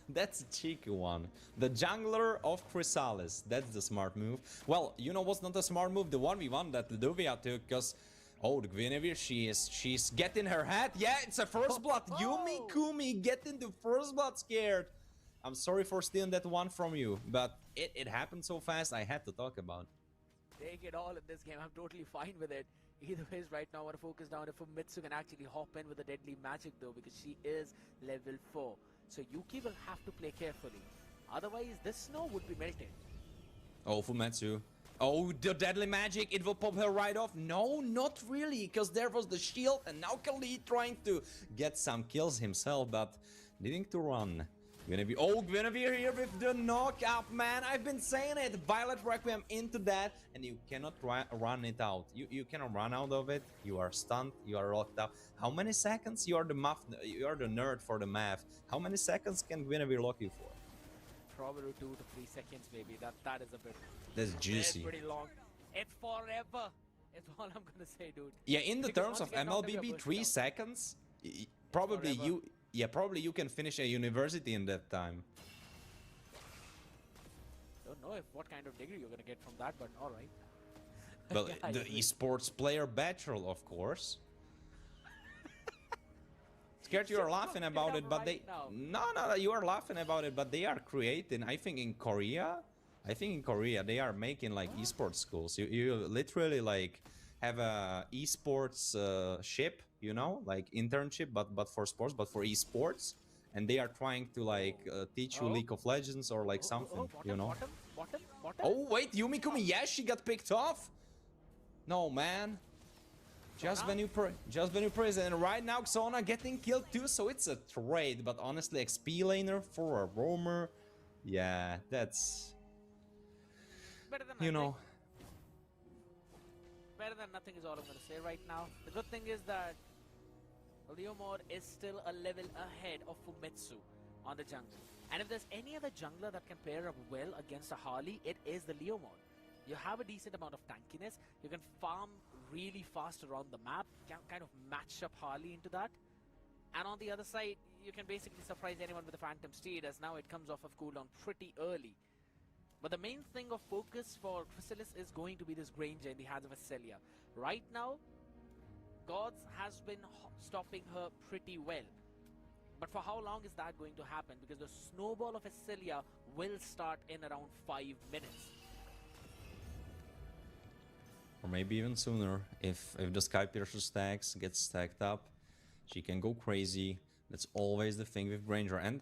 That's a cheeky one. The jungler of Chrysalis. That's the smart move. Well, you know what's not a smart move? The 1v1 that Luvia took, because oh, the Guinevere, she's getting her head. Yeah, it's a first blood. Yumi Kumi getting the first blood scared. I'm sorry for stealing that one from you, but it happened so fast I had to talk about it. Take it all in this game. I'm totally fine with it. Either ways, right now I want to focus down if Mitsu can actually hop in with the deadly magic though, because she is level 4. So Yuki will have to play carefully. Otherwise, this snow would be melted. Oh, Fumetsu. Oh, the deadly magic, it will pop her right off. No, not really, because there was the shield, and now Khalid trying to get some kills himself, but needing to run. Guinevere here with the knockout, man. I've been saying it. Violet Requiem into that, and you cannot run it out. You cannot run out of it. You are stunned. You are locked up. How many seconds? You are the nerd for the math. How many seconds can Guinevere lock you for? Probably 2 to 3 seconds, maybe. That is a bit. That's juicy. It's pretty long. It's forever. It's all I'm gonna say, dude. Yeah, in the Because terms once of you get knocked out, you're MLBB, pushed 3 down. seconds. Probably forever. you. Yeah, probably you can finish a university in that time. Don't know what kind of degree you're gonna get from that, but all right. Well, Yeah, I the agree. esports player bachelor, of course. Scared you are Shut laughing up, about get it, up but right they now. no, you are laughing about it, but they are creating. I think in Korea they are making like esports schools. You literally like have a esports ship, you know, like internship, but for sports, but for esports, and they are trying to like teach you Oh. League of Legends or like something, you know. Bottom. Oh wait, Yumi Kumi, yes, she got picked off. No, man. Just when you praise, and right now Xona getting killed too, so it's a trade. But honestly, XP laner for a roamer, yeah, that's Better than you nothing. know. Better than nothing is all I'm gonna say right now. The good thing is that Leomord is still a level ahead of Fumetsu on the jungle. And if there's any other jungler that can pair up well against a Harley, it is the Leomord. You have a decent amount of tankiness. You can farm really fast around the map, can kind of match up Harley into that. And on the other side, you can basically surprise anyone with a Phantom Steed, as now it comes off of cooldown pretty early. But the main thing of focus for Chrysalis is going to be this Granger in the hands of Acelia. Right now, Gods has been stopping her pretty well. But for how long is that going to happen? Because the snowball of Acelia will start in around 5 minutes. Or maybe even sooner. If the Sky Piercer stacks gets stacked up, she can go crazy. That's always the thing with Granger. And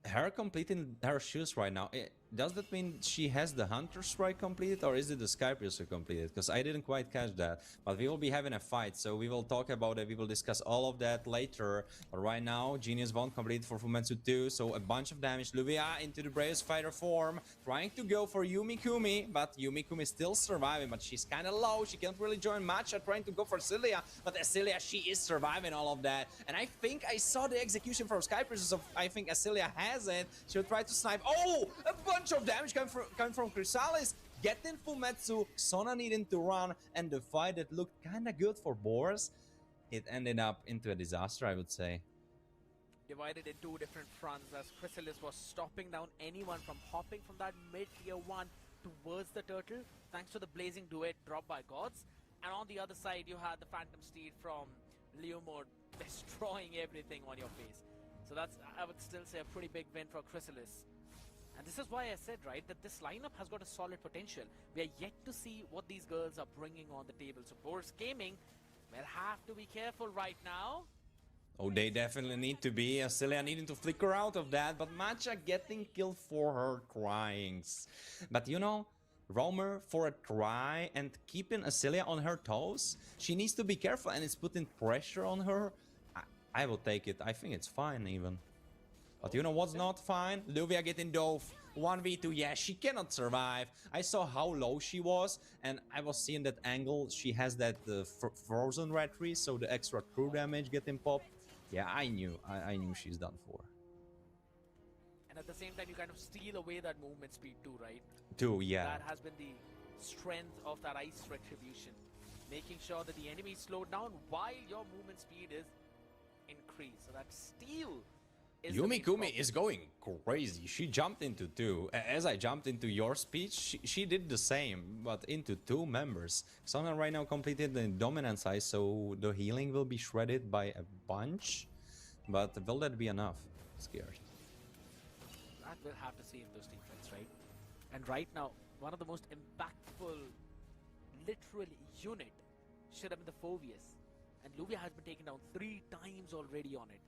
her completing her shoes right now, does that mean she has the Hunter Strike completed, or is it the Sky Piercer completed? Because I didn't quite catch that. But we will be having a fight, so we will talk about it. We will discuss all of that later. But right now, Genius Bond completed for Fumetsu 2, so a bunch of damage. Luvia into the bravest fighter form, trying to go for Yumi Kumi, but Yumi Kumi still surviving, but she's kind of low. She can't really join Matcha, trying to go for Celia, but Acelia, she is surviving all of that. And I think I saw the execution from Sky Piercer, so I think Acelia has it. She'll try to snipe. Oh, a bunch of damage coming from Chrysalis. Getting Fumetsu, Sona needing to run, and the fight that looked kind of good for Boars, it ended up into a disaster, I would say. Divided in 2 different fronts, as Chrysalis was stopping down anyone from hopping from that mid-tier 1 towards the turtle, thanks to the blazing duet dropped by Gods. And on the other side, you had the Phantom Steed from Leomord destroying everything on your face. So that's, I would still say, a pretty big win for Chrysalis. And this is why I said, right, that this lineup has got a solid potential. We are yet to see what these girls are bringing on the table. So Boars Gaming will have to be careful right now. Oh, they definitely need to be. Acelia needing to flicker out of that, but Matcha getting killed for her cryings. But you know, Roamer for a try and keeping Acelia on her toes, she needs to be careful, and it's putting pressure on her. I will take it. I think it's fine even. But you know what's not fine? Luvia getting dove. 1v2, yeah, she cannot survive. I saw how low she was, and I was seeing that angle. She has that frozen red tree, so the extra crew damage getting popped. Yeah, I knew she's done for. And at the same time, you kind of steal away that movement speed too, right? Too, yeah. That has been the strength of that Ice Retribution. Making sure that the enemy is slowed down while your movement speed is increased. So that steal is Yumi Kumi is going crazy. She jumped into 2. As I jumped into your speech, she did the same, but into 2 members. Sona right now completed the dominant side, so the healing will be shredded by a bunch. But will that be enough? Scared. That we'll have to see in those defense, right? And right now, one of the most impactful, literal unit should have been the Phobius. And Luvia has been taken down 3 times already on it.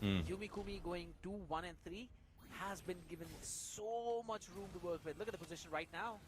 Yumi Kumi going 2, 1, and 3 has been given so much room to work with. Look at the position right now.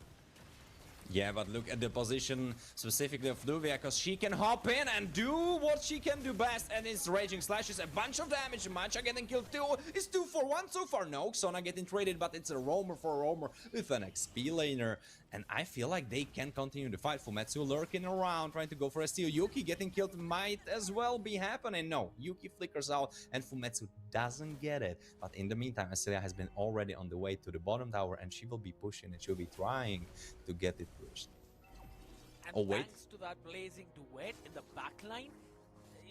Yeah, but look at the position specifically of Luvia, because she can hop in and do what she can do best, and it's Raging Slashes, a bunch of damage, Matcha getting killed too. It's 2 for 1 so far. No, Xona getting traded, but it's a roamer for a roamer with an XP laner. And I feel like they can continue the fight. Fumetsu lurking around, trying to go for a steal. Yuki getting killed might as well be happening. No, Yuki flickers out and Fumetsu doesn't get it. But in the meantime, Asilia has been already on the way to the bottom tower, and she will be pushing and she'll be trying to get it pushed. And Oh, wait. thanks to that blazing duet in the backline,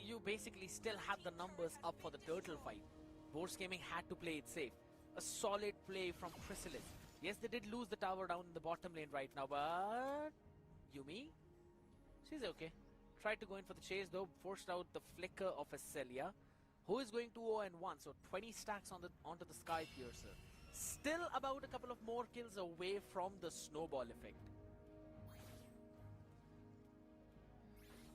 you basically still had the numbers up for the turtle fight. Boars Gaming had to play it safe. A solid play from Chrysalis. Yes, they did lose the tower down in the bottom lane right now, but Yumi, she's okay. Tried to go in for the chase though, forced out the flicker of Acelia, who is going to 0-1, so 20 stacks onto the Sky Piercer. Still about a couple of more kills away from the snowball effect.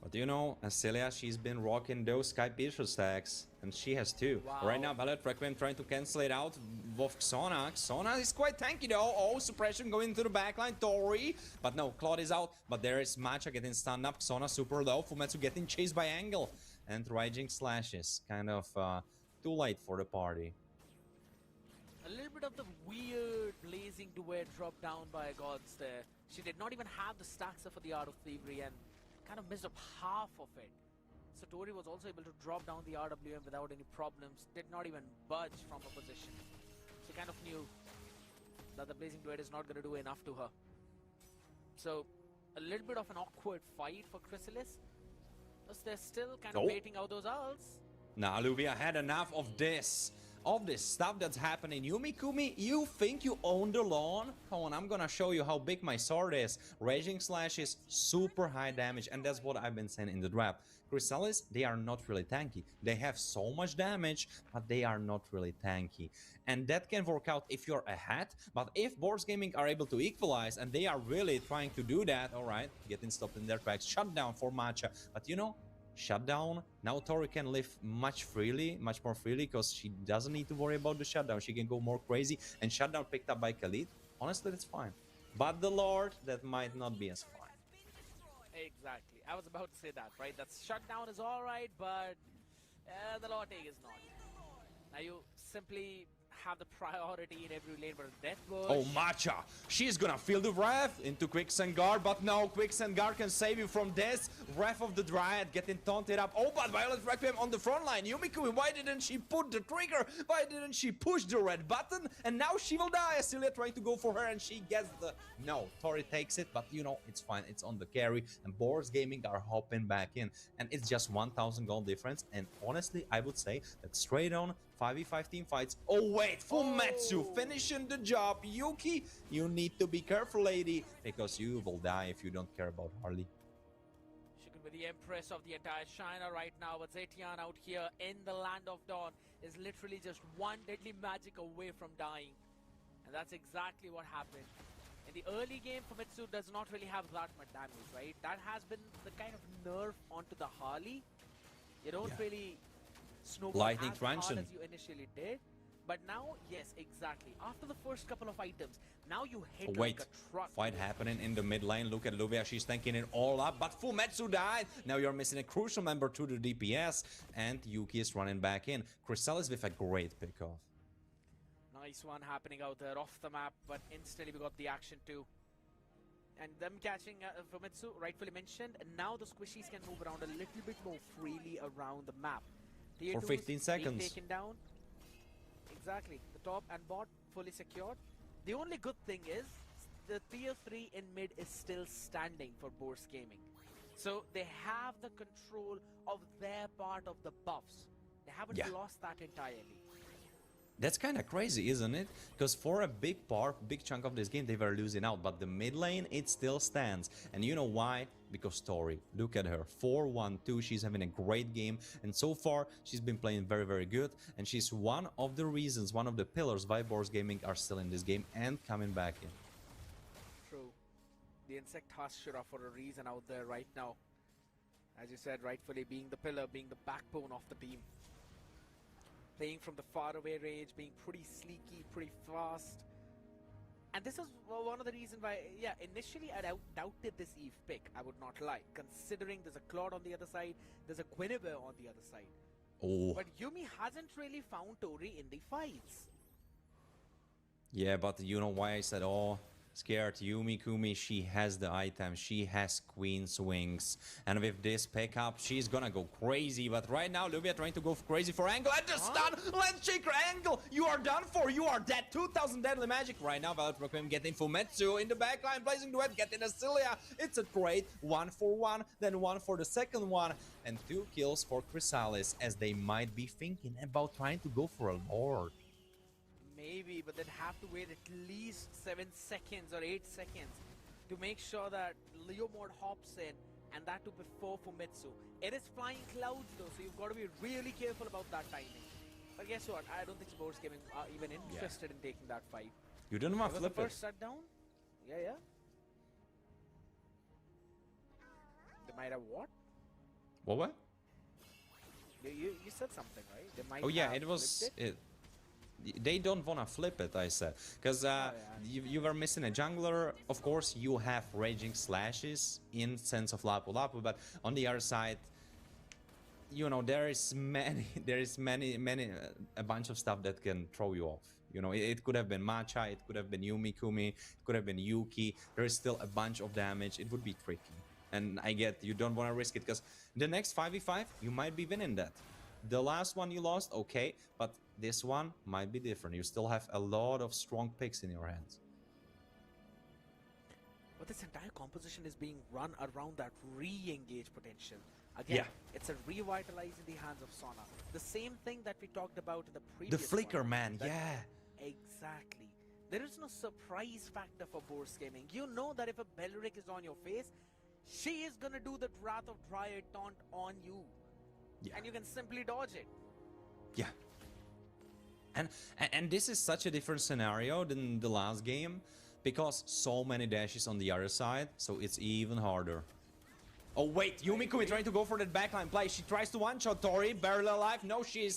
But you know, Acelia, she's been rocking those Sky Piercer stacks, and she has too. Wow. Right now, Ballet Requiem trying to cancel it out with Xona. Xona is quite tanky though. Oh, suppression going into the backline. Tori. But no, Claude is out. But there is Matcha getting stunned up. Xona super low. Fumetsu getting chased by Angle. And Raging Slashes. Kind of too late for the party. A little bit of the weird blazing duet dropped down by Gods there. She did not even have the stacks for the Art of Thievery and kind of missed up half of it. Satori was also able to drop down the RWM without any problems, did not even budge from a position. She kind of knew that the blazing duet is not going to do enough to her. So, a little bit of an awkward fight for Chrysalis. Because they're still kind of waiting out those ults. Nah, Luvia had enough of this. Of this stuff that's happening. Yumi-Kumi, you think you own the lawn? Come on, I'm gonna show you how big my sword is. Raging Slash is super high damage, and that's what I've been saying in the draft. Chrysalis, they are not really tanky. They have so much damage, but they are not really tanky. And that can work out if you're ahead, but if Boars Gaming are able to equalize, and they are really trying to do that, alright, getting stopped in their tracks, shutdown for Matcha. But you know, shutdown, now Tori can live much more freely, because she doesn't need to worry about the shutdown. She can go more crazy, and shutdown picked up by Khalid. Honestly, that's fine. But the Lord, that might not be as fine. Exactly. I was about to say that, right? That shutdown is alright, but the Lord take is not. Now you simply have the priority in every lane where Death Bush. Oh, Matcha! She's gonna feel the wrath into Quicksand Guard, but no, Quicksand Guard can save you from this. Wrath of the Dryad getting taunted up. Oh, but Violet Requiem on the front line. Yumi-Kumi, why didn't she put the trigger? Why didn't she push the red button? And now she will die. Asilia trying to go for her, and she gets the... No, Tori takes it, but you know, it's fine. It's on the carry, and Boars Gaming are hopping back in. And it's just 1,000 gold difference, and honestly, I would say that straight on 5v5 team fights. Oh wait, Fumetsu finishing the job. Yuki, you need to be careful, lady, because you will die if you don't care about Harley. She could be the empress of the entire China right now, but Zetian out here in the Land of Dawn is literally just one deadly magic away from dying. And that's exactly what happened. In the early game, Fumetsu does not really have that much damage, right? That has been the kind of nerf onto the Harley. You don't really snowball Lightning as hard Truncheon. as you initially did. But now, yes, exactly. After the first couple of items, now you hit like a truck. Fight happening in the mid lane. Look at Luvia, she's tanking it all up, but Fumetsu died. Now you're missing a crucial member to the DPS, and Yuki is running back in. Chrysalis with a great pickoff. Nice one happening out there off the map, but instantly we got the action too. And them catching Fumetsu, rightfully mentioned, and now the squishies can move around a little bit more freely around the map. For 15 seconds. Taken down. Exactly. The top and bot fully secured. The only good thing is the tier 3 in mid is still standing for Boars Gaming. So they have the control of their part of the buffs. They haven't lost that entirely. That's kind of crazy, isn't it? Because for a big chunk of this game, they were losing out. But the mid lane, it still stands. And you know why? Because Tori, look at her. 4-1-2, she's having a great game. And so far, she's been playing very, very good. And she's one of the reasons, one of the pillars why Boars Gaming are still in this game and coming back in. True. The Insect Hashira for a reason out there right now. As you said, rightfully being the pillar, being the backbone of the team. Playing from the faraway range, being pretty sleeky, pretty fast. And this is one of the reasons why, yeah, initially I doubted this Eve pick, I would not lie. Considering there's a Claude on the other side, there's a Guinevere on the other side. Oh. But Yumi hasn't really found Tori in the fights. Yeah, but you know why I said, oh, scared. Yumi Kumi, she has the item. She has Queen's Wings. And with this pickup, she's gonna go crazy. But right now, Luvia trying to go crazy for Angle. And the stun! Let's shake her Angle! You are done for! You are dead! 2000 deadly magic right now. Violet Requiem getting Fumetsu in the backline. Blazing Duet getting Asilia. It's a trade. 1 for 1, then 1 for the second one. And 2 kills for Chrysalis, as they might be thinking about trying to go for a Lord. Maybe, but they'd have to wait at least 7 seconds or 8 seconds to make sure that Leomord hops in, and that too before Fumetsu. It is flying clouds though, so you've got to be really careful about that timing. But guess what? I don't think Sports Gaming are even interested in taking that fight. You don't want to flip the it. first shutdown? Yeah. They might have what? What? You said something, right? They might Oh yeah, have it was... flipped it. They don't want to flip it, I said. Because you were missing a jungler. Of course, you have Raging Slashes in sense of Lapu Lapu, but on the other side, you know, there is many, a bunch of stuff that can throw you off. You know, it could have been Matcha, it could have been Yumi Kumi, it could have been Yuki. There is still a bunch of damage. It would be tricky. And I get you don't want to risk it, because the next 5v5, you might be winning that. The last one you lost, okay, but this one might be different. You still have a lot of strong picks in your hands. But this entire composition is being run around that re-engage potential. Again, it's a revitalize in the hands of Sona. The same thing that we talked about in the previous The flicker, one, man, yeah. Exactly. There is no surprise factor for Boars Gaming. You know that if a Belric is on your face, she is gonna do the Wrath of Dryad taunt on you. Yeah. And you can simply dodge it. Yeah. And this is such a different scenario than the last game, because so many dashes on the other side, so it's even harder. Oh wait, Yumi Kumi trying to go for that backline play. She tries to one-shot Tori, barely alive. No, she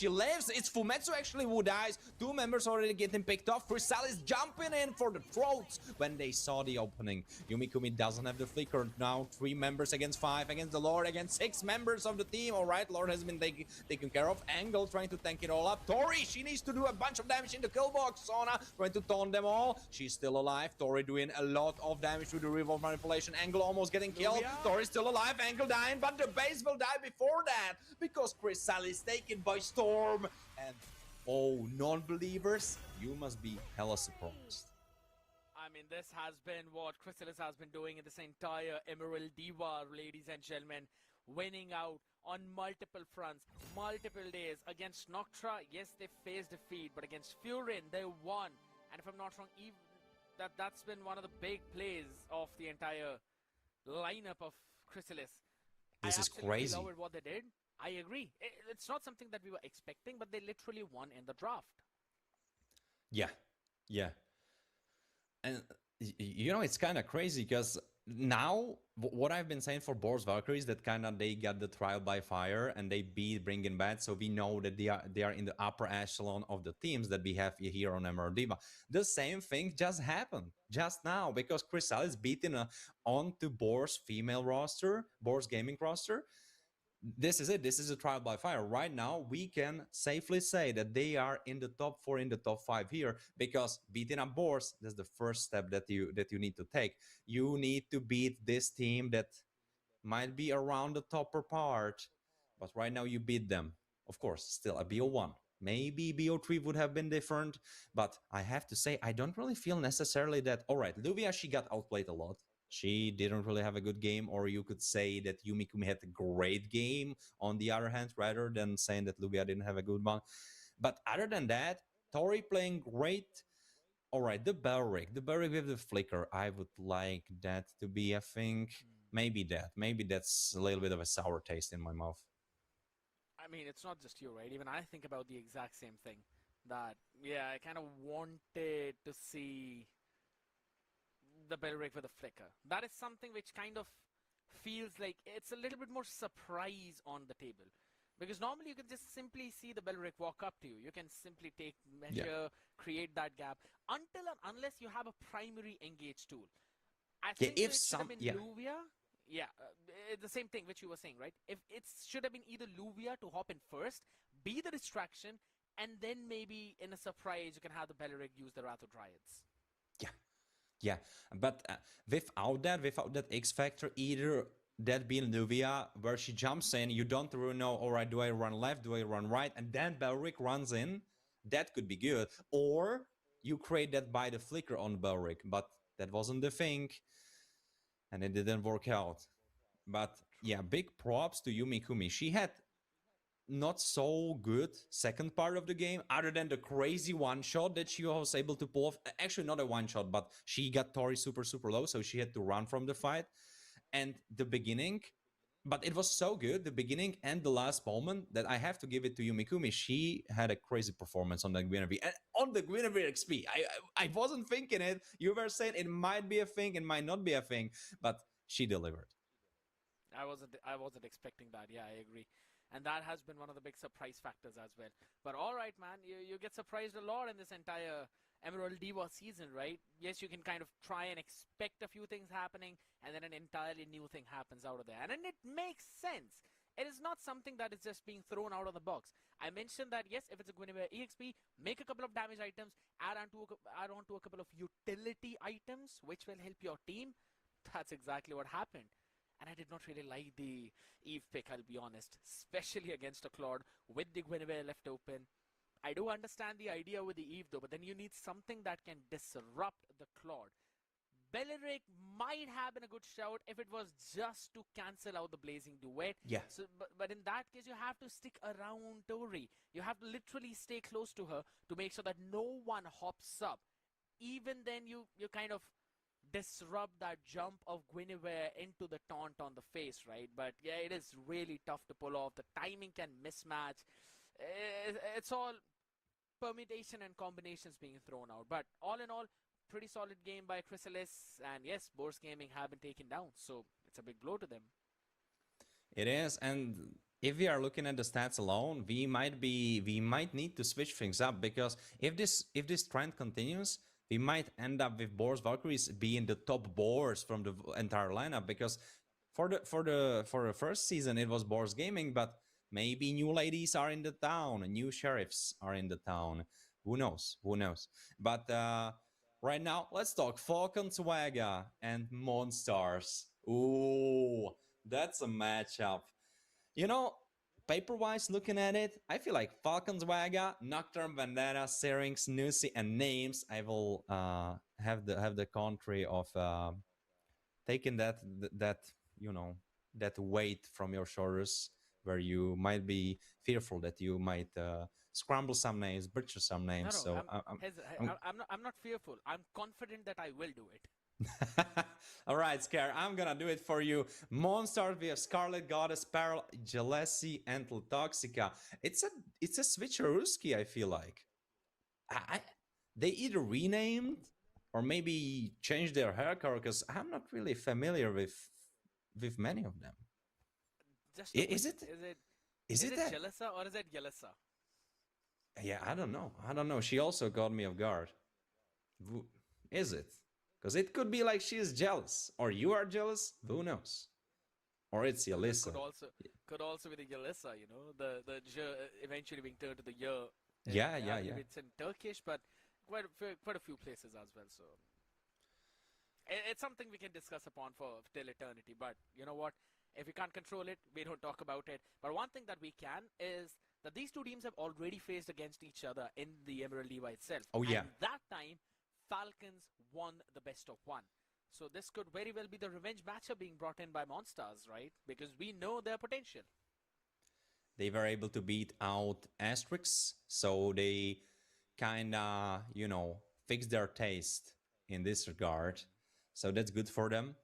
lives. It's Fumetsu actually who dies. 2 members already getting picked off. Chrysalis jumping in for the throats when they saw the opening. Yumi Kumi doesn't have the flicker now. 3 members against 5, against the Lord, against 6 members of the team. All right, Lord has been taken care of. Angle trying to tank it all up. Tori, she needs to do a bunch of damage in the kill box. Sona trying to taunt them all. She's still alive. Tori doing a lot of damage with the revolve manipulation. Angle almost getting killed. Tori still alive, Angle dying, but the base will die before that, because Chrysalis taken by storm. And oh, non-believers, you must be hella surprised. I mean, this has been what Chrysalis has been doing in this entire Emerald Diva, ladies and gentlemen. Winning out on multiple fronts, multiple days. Against Noctra, yes, they faced defeat, but against Furin, they won. And if I'm not wrong, even that's been one of the big plays of the entire lineup of Chrysalis. This is crazy. I love what they did. I agree. It's not something that we were expecting, but they literally won in the draft. Yeah. And you know, it's kind of crazy, because now what I've been saying for Boars Valkyries, that kind of they got the trial by fire and they beat Bringing Bad, so we know that they are in the upper echelon of the teams that we have here on Emerald Diva. The same thing just happened just now, because Chrysalis beating onto Boars female roster, Boars gaming roster. This is it. This is a trial by fire. Right now, we can safely say that they are in the top 4, in the top 5 here, because beating up Boars, that's the first step that you need to take. You need to beat this team that might be around the topper part, but right now you beat them. Of course, still a BO1. Maybe BO3 would have been different, but I have to say, I don't really feel necessarily that... All right, Luvia, she got outplayed a lot. She didn't really have a good game, or you could say that Yumi Kumi had a great game, on the other hand, rather than saying that Luvia didn't have a good one. But other than that, Tori playing great. All right, the Belric with the flicker, I would like that to be a thing. Maybe that's a little bit of a sour taste in my mouth. I mean, it's not just you, right? Even I think about the exact same thing. That, yeah, I kind of wanted to see the Belric with a flicker. That is something which kind of feels like it's a little bit more surprise on the table. Because normally you can just simply see the Belric walk up to you. You can simply take Yeah. measure, create that gap until and unless you have a primary engage tool. I Yeah, think so. if It should have some, been yeah, Luvia. Yeah, the same thing which you were saying, right? If it should have been either Luvia to hop in first, be the distraction, and then maybe in a surprise you can have the Beleric use the Ratho Dryads. yeah, yeah. But without that X factor, either that being Luvia, where she jumps in, you don't really know, all right, do I run left, do I run right? And then Belric runs in, that could be good. Or you create that by the flicker on Belric, but that wasn't the thing, and it didn't work out. But True. yeah, big props to Yumi Kumi. She had not so good second part of the game, other than the crazy one shot that she was able to pull off. Actually, not a one shot, but she got Tori super low, so she had to run from the fight. And the beginning, but it was so good, the beginning and the last moment, that I have to give it to Yumikumi. She had a crazy performance on the Guinevere. And on the Guinevere XP, I wasn't thinking it. You were saying it might be a thing, it might not be a thing, but she delivered. I wasn't expecting that. Yeah, I agree. And that has been one of the big surprise factors as well. But all right, man, you get surprised a lot in this entire Emerald Diva season, right? Yes, you can kind of try and expect a few things happening, and then an entirely new thing happens out of there. And then it makes sense. It is not something that is just being thrown out of the box. I mentioned that, yes, if it's a Guinevere EXP, make a couple of damage items, add on to a couple of utility items, which will help your team. That's exactly what happened. And I did not really like the Eve pick, I'll be honest, especially against a Claude with the Guinevere left open. I do understand the idea with the Eve though, but then you need something that can disrupt the Claude. Beleric might have been a good shout if it was just to cancel out the Blazing Duet. Yeah. So, but in that case, you have to stick around Tori. You have to literally stay close to her to make sure that no one hops up. Even then, you kind of disrupt that jump of Guinevere into the taunt on the face, right? But yeah, it is really tough to pull off. The timing can mismatch. It's all permutation and combinations being thrown out. But all in all, pretty solid game by Chrysalis. And yes, Boars Gaming have been taken down. So it's a big blow to them. It is, and if we are looking at the stats alone, we might need to switch things up, because if this trend continues, we might end up with Boars Valkyries being the top boars from the entire lineup. Because for the first season it was Boars Gaming, but maybe new ladies are in the town, new sheriffs are in the town. Who knows? Who knows? But right now, let's talk Falcon Swaga and Monstars. Ooh, that's a matchup. You know, paper-wise, looking at it, I feel like Falcon's Waga, Nocturne, Vendetta, Syrinx, Nusi, and Names. I will have the country of taking that you know that weight from your shoulders, where you might be fearful that you might scramble some names, butcher some No, names. no, So I'm I'm not fearful. I'm confident that I will do it. All right, Scare, I'm gonna do it for you. Monsters, we have Scarlet Goddess, Peril, Jealousy, and Toxica. It's a switcheruski, I feel like. I they either renamed or maybe changed their hair color, because I'm not really familiar with many of them. Just a Is question: it Is it is is it it that? Jalissa or is it Yalissa? Yeah, I don't know. I don't know. She also got me off guard. Is it? Because it could be like she is jealous, or you are jealous. Who knows? Or it's Could Yalissa. also be the Yalissa. You know, the J eventually being turned to the Y. Yeah, I yeah, believe yeah. it's in Turkish, but quite a few places as well. So it's something we can discuss upon for till eternity. But you know what? If we can't control it, we don't talk about it. But one thing that we can is that these two teams have already faced against each other in the Emerald Diva itself. Oh And yeah. that time, Falcons won the best of one. So this could very well be the revenge matchup being brought in by Monstars, right? Because we know their potential. They were able to beat out Asterix, so they kinda, fixed their taste in this regard. So that's good for them.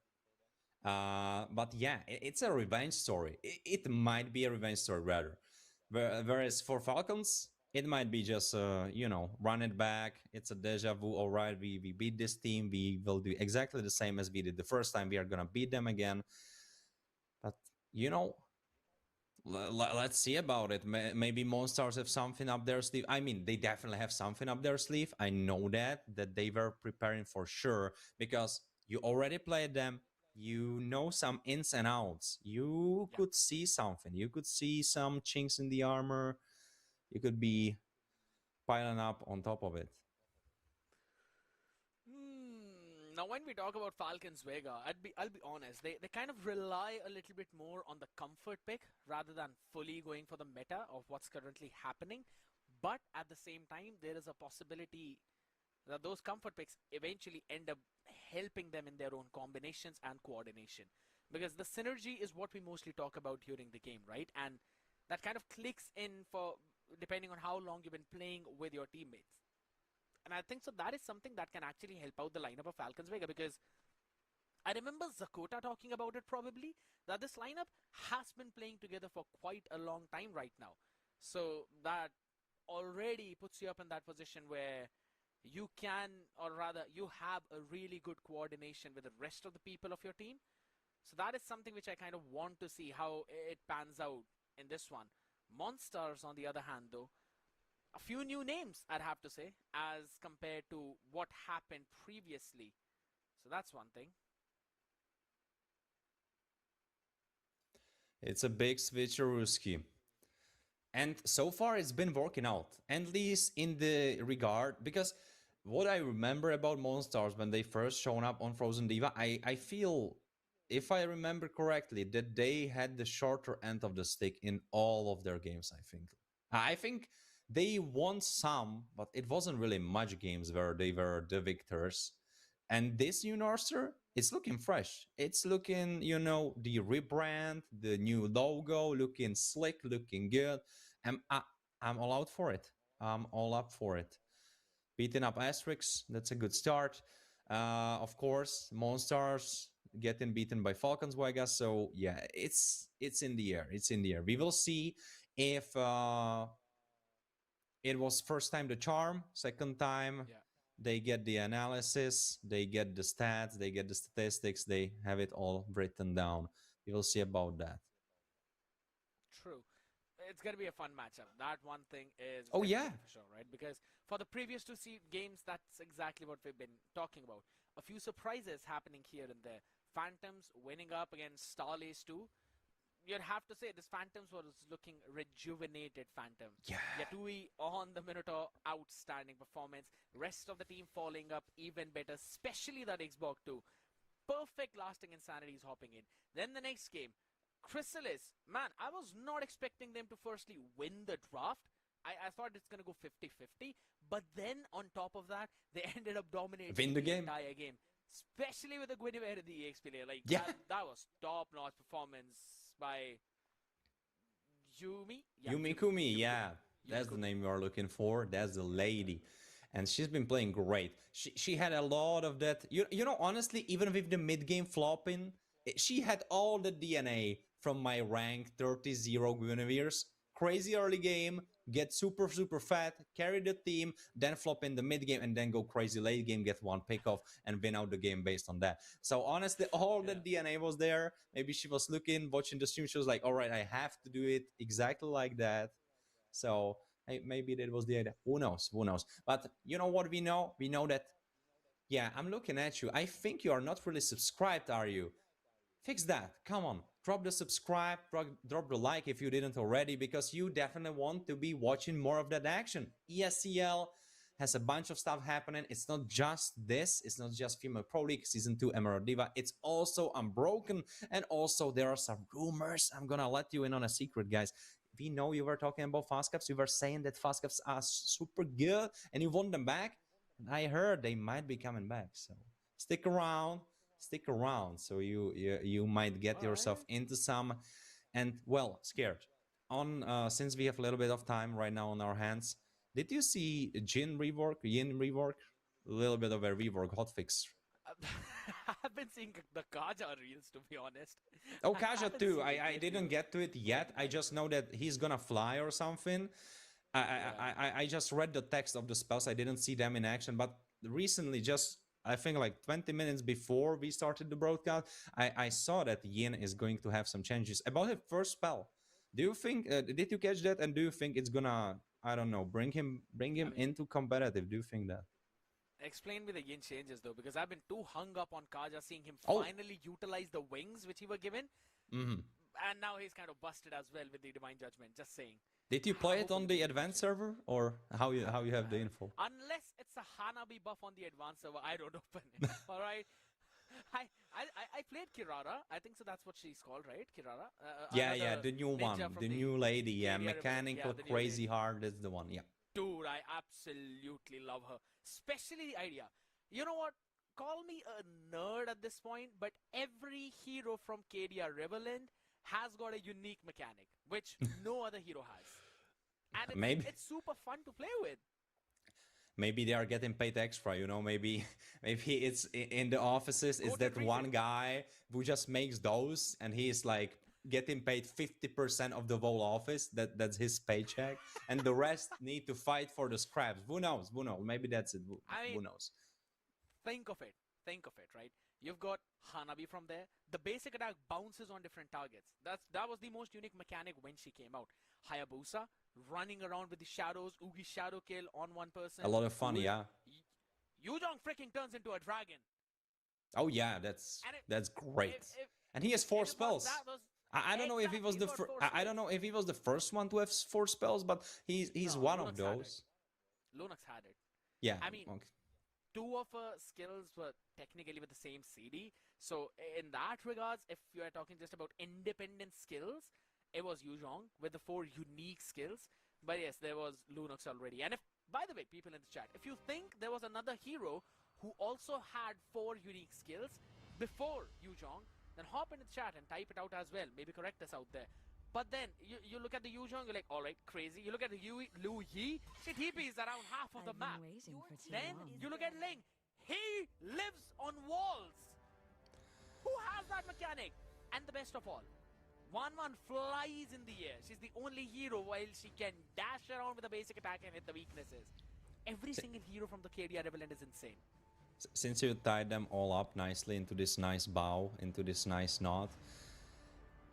But yeah, it's a revenge story. It might be a revenge story rather. Whereas for Falcons, it might be just run it back. It's a deja vu. All right, we beat this team. We will do exactly the same as we did the first time. We are gonna beat them again. But you know, Let's see about it. Maybe Monstars have something up their sleeve. I mean, they definitely have something up their sleeve. I know that they were preparing for sure because you already played them. You know some ins and outs. You Yeah. could see something. You could see some chinks in the armor. You could be piling up on top of it. Now, when we talk about Falcons Vega, I'll be honest. They kind of rely a little bit more on the comfort pick rather than fully going for the meta of what's currently happening. But at the same time, there is a possibility that those comfort picks eventually end up helping them in their own combinations and coordination. Because the synergy is what we mostly talk about during the game, right? And that kind of clicks in for depending on how long you've been playing with your teammates. And I think so that is something that can actually help out the lineup of Falcons Vega because I remember Zakota talking about it probably that this lineup has been playing together for quite a long time right now. So that already puts you up in that position where you can, or rather, you have a really good coordination with the rest of the people of your team. So that is something which I kind of want to see how it pans out in this one. Monsters, on the other hand, though, a few new names, I'd have to say, as compared to what happened previously. So that's one thing. It's a big switcherooski. And so far, it's been working out, at least in the regard, because what I remember about Monstars when they first shown up on Frozen Diva, I feel, if I remember correctly, that they had the shorter end of the stick in all of their games, I think. I think they won some, but it wasn't really much games where they were the victors. And this new Norster, it's looking fresh. It's looking, the rebrand, the new logo, looking slick, looking good. And I'm all out for it. I'm all up for it. Beating up Asterix, that's a good start. Of course, Monstars getting beaten by Falcons Vegas. So yeah, it's in the air. It's in the air. We will see if it was first time the charm, second time Yeah, they get the analysis, they get the stats, they get the statistics, they have it all written down. We will see about that. true. It's going to be a fun matchup. That one thing is Oh yeah, definitely for sure, right? Because for the previous games, that's exactly what we've been talking about. A few surprises happening here and there. Phantoms winning up against Starlace 2. You'd have to say this Phantoms was looking rejuvenated Phantoms. yeah. Yatui on the Minotaur, outstanding performance. Rest of the team following up even better, especially that Xbox 2. Perfect lasting insanities hopping in. Then the next game, Chrysalis. Man, I was not expecting them to firstly win the draft. I thought it's going to go 50-50. But then on top of that, they ended up dominating Win the the game. entire game. Especially with the Guinevere in the EXP layer. Like, Yeah. that was top-notch performance by Yumi. Yeah, Yumi Yumi. Kumi, Yumi yeah. Kumi. Yumi That's the Kumi. name you are looking for. That's the lady. And she's been playing great. She had a lot of that. Honestly, even with the mid game flopping, she had all the DNA from my rank 30-0 Guinevere's. Crazy early game, get super, super fat, carry the team, then flop in the mid game, and then go crazy late game, get one pick off, and win out the game based on that. So honestly, all the Yeah. DNA was there. Maybe she was looking, watching the stream. She was like, all right, I have to do it exactly like that. So hey, maybe that was the idea. Who knows? Who knows? But you know what we know? We know that, yeah, I'm looking at you. I think you are not really subscribed, are you? Fix that. Come on. Drop the subscribe, drop the like if you didn't already, because you definitely want to be watching more of that action. ESCL has a bunch of stuff happening. It's not just this. It's not just Female Pro League Season 2 Emerald Diva. It's also Unbroken. And also there are some rumors. I'm going to let you in on a secret, guys. We know you were talking about fast caps. You were saying that fast caps are super good and you want them back. And I heard they might be coming back. So stick around, so you might get All yourself right. into some. And well, scared on since we have a little bit of time right now on our hands, did you see yin rework, a little bit of a rework hotfix? I've been seeing the Kaja reels, to be honest. Oh, I Kaja haven't too. seen the I Yin didn't rework. get to it yet. Very I just nice. know that he's gonna fly or something. Yeah. I just read the text of the spells. I didn't see them in action, but recently, just I think like 20 minutes before we started the broadcast, I saw that Yin is going to have some changes about his first spell. Do you think? Did you catch that? And do you think it's gonna? I don't know. Bring him I mean, into competitive. Do you think that? explain me the yin changes though, because I've been too hung up on Kaja seeing him Oh. finally utilize the wings which he were given, Mm-hmm. and now he's kind of busted as well with the Divine Judgment. Just saying. Did you play it on Hopefully the we advanced change. server, or I how haven't, you have I the haven't. info? Unless it's a Hanabi buff on the advanced server, I don't open it. All right. I played Kirara. I think so. That's what she's called, right? Kirara. Yeah, Another the new ninja one, from the the new lady. Yeah, KDR Rebellion. Yeah, mechanical, the new crazy lady. hard. That's the one. Yeah. Dude, I absolutely love her. Especially the idea. You know what? Call me a nerd at this point, but every hero from KDR Rebellion has got a unique mechanic, which no other hero has. And Maybe it's super fun to play with. maybe they are getting paid extra. Maybe maybe it's in the offices. Is Quoted that one reason. guy who just makes those, and he's like getting paid 50% of the whole office. That's his paycheck, and the rest need to fight for the scraps. Who knows? Who knows? Maybe that's it. I Who mean, knows? think of it. Think of it, right? You've got Hanabi from there. The basic attack bounces on different targets. That was the most unique mechanic when she came out. Hayabusa running around with the shadows, Ugi shadow kill on one person. A lot of fun, yeah. Yuzhong freaking turns into a dragon. Oh yeah, that's And that's great. if And he has four it was spells. that was I don't know if he was exactly the got first. four I don't know spells. if he was the first one to have four spells, but he's No, one of Lunox had it. those. Lunox had it. Yeah. I mean, Okay. two of her skills were technically with the same CD. So in that regards, if you are talking just about independent skills, it was Yuzhong with the four unique skills. But yes, there was Lunox already. And if, by the way, people in the chat, if you think there was another hero who also had four unique skills before Yuzhong, then hop in the chat and type it out as well. Maybe correct us out there. But then you look at the Yuzhong, you're like, all right, crazy. You look at the Lu Yi, shit, he is around half of the I've map. been waiting for too Then long. you look at Ling, he lives on walls. Who has that mechanic? And the best of all, 1-1 flies in the air. She's the only hero while she can dash around with a basic attack and hit the weaknesses. Every single hero from the KDR Rebellion is insane. Since you tied them all up nicely into this nice bow, into this nice knot,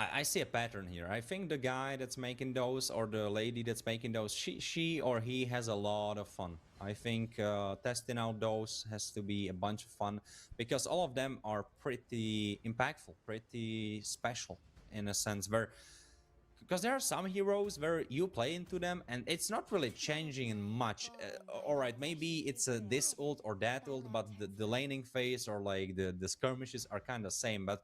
I see a pattern here. I think the guy that's making those, or the lady that's making those, she or he has a lot of fun. I think testing out those has to be a bunch of fun, because all of them are pretty impactful, pretty special in a sense, where because there are some heroes where you play into them and it's not really changing much. All right, maybe it's this ult or that ult, but the laning phase or like the skirmishes are kind of same. But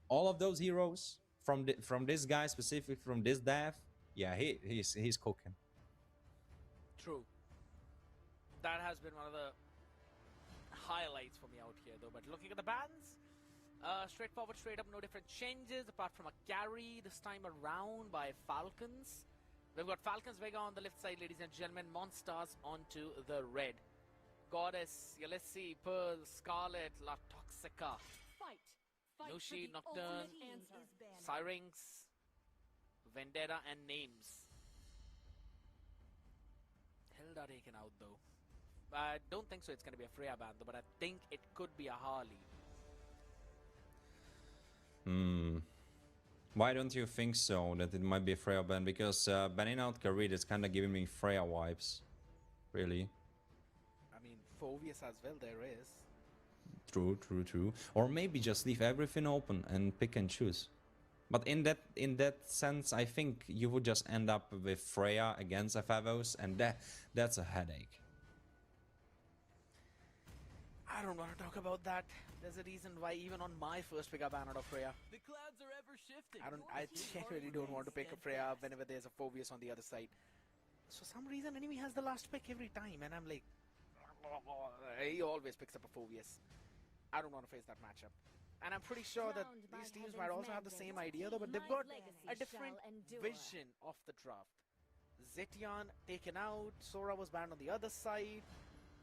all of those heroes from this guy specific, from this dev, yeah, he's cooking. True. That has been one of the highlights for me out here, though. But looking at the bans, straightforward, straight up, no different changes apart from a carry this time around by Falcons. We've got Falcons Vega on the left side, ladies and gentlemen. Monstars onto the red. Goddess, Yelesi, Pearl, Scarlet, La Toxica, Fight. Nushi, Nocturne, Syrinx, Vendetta, and Names. Hilda taken out though. I don't think so it's going to be a Freya ban though, but I think it could be a Harley. Why don't you think so, that it might be a Freya ban? Because banning out Karid is kind of giving me Freya vibes. Really. I mean, Phovius as well, there is. True. Or maybe just leave everything open and pick and choose. But in that sense, I think you would just end up with Freya against Favos, and that's a headache. I don't want to talk about that. There's a reason why even on my first pick I ban out of Freya. The clouds are ever shifting. I genuinely don't want to pick a Freya whenever there's a Phovius on the other side. So some reason enemy has the last pick every time, and I'm like, he always picks up a Phovius. I don't want to face that matchup. And I'm pretty sure that these teams might also have the same idea though, but they've got a different vision of the draft. Zetian taken out, Sora was banned on the other side,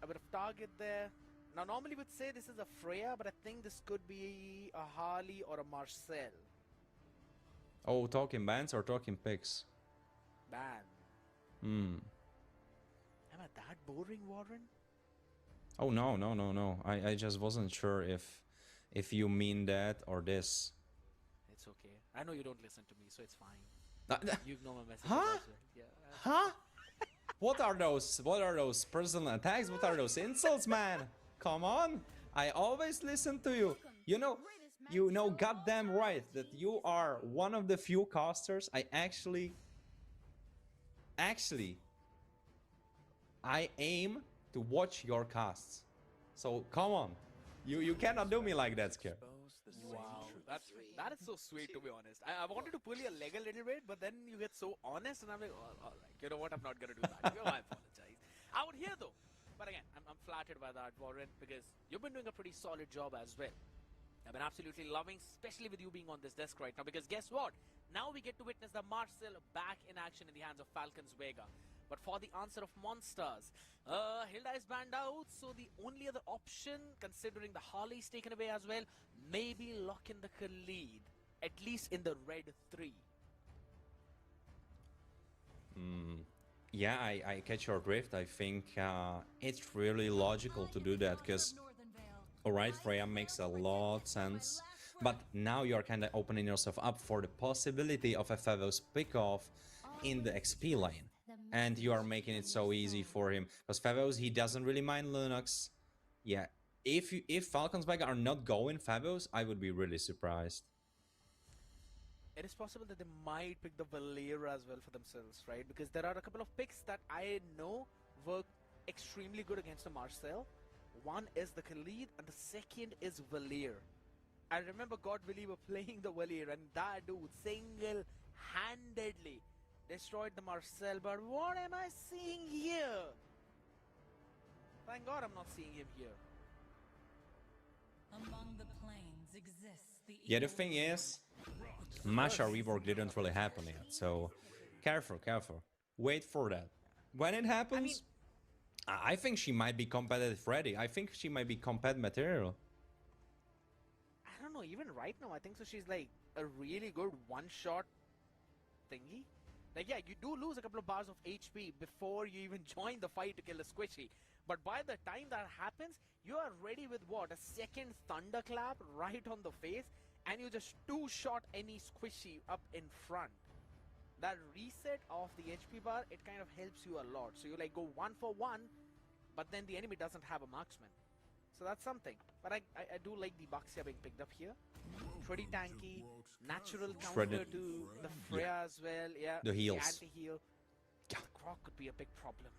a bit of target there. Now normally we'd say this is a Freya, but I think this could be a Harley or a Marcel. Oh, talking bans or talking picks? Ban. Hmm. Am I that boring, Warren? Oh no. I just wasn't sure if you mean that or this. It's okay. I know you don't listen to me, so it's fine. You ignore my messages Huh? as well. Yeah. Huh? What are those? What are those personal attacks? What are those insults, man? Come on! I always listen to you. You know goddamn right that you are one of the few casters I actually I aim to watch your casts. So come on. You cannot do me like that, Scare. Wow, that is so sweet, to be honest. I wanted to pull your leg a little bit, but then you get so honest, and I'm like, oh, all right, you know what? I'm not gonna do that. I apologize. Out here though, but again, I'm flattered by that, Warren, because you've been doing a pretty solid job as well. I've been absolutely loving, especially with you being on this desk right now, because guess what? Now we get to witness the Marcel back in action in the hands of Falcons Vega. But for the answer of Monsters, Hilda is banned out, so the only other option, considering the Harley's taken away as well, maybe lock in the Khalid, at least in the red 3. Yeah, I catch your drift. I think it's really logical to do that because, alright, Freya makes a lot sense. But now you're kind of opening yourself up for the possibility of a Favos pick-off in the XP lane. And you are making it so easy for him. Because Favos, he doesn't really mind Lunox. Yeah, if Falcons Vega are not going Favos, I would be really surprised. It is possible that they might pick the Valera as well for themselves, right? Because there are a couple of picks that I know work extremely good against the Marcel. One is the Khalid, and the second is Valier. I remember God Believer playing the Valier, and that dude single-handedly destroyed the Marcel. But what am I seeing here? Thank God I'm not seeing him here. Among the plains exists the Yeah, the thing is, Masha rework didn't really happen yet, so careful. Wait for that. When it happens, I think she might be competitive ready. I think she might be competitive material. I don't know, even right now, I think so she's like a really good one-shot thingy. Like, yeah, you do lose a couple of bars of HP before you even join the fight to kill a squishy. But by the time that happens, you are ready with what? A second thunderclap right on the face, and you just two-shot any squishy up in front. That reset of the HP bar, it kind of helps you a lot. So you like go 1 for 1, but then the enemy doesn't have a marksman. So that's something. But I do like the Baxia being picked up here. Pretty tanky, natural counter to the Freya as well. Yeah, The heals. anti-heal. The Croc could be a big problem.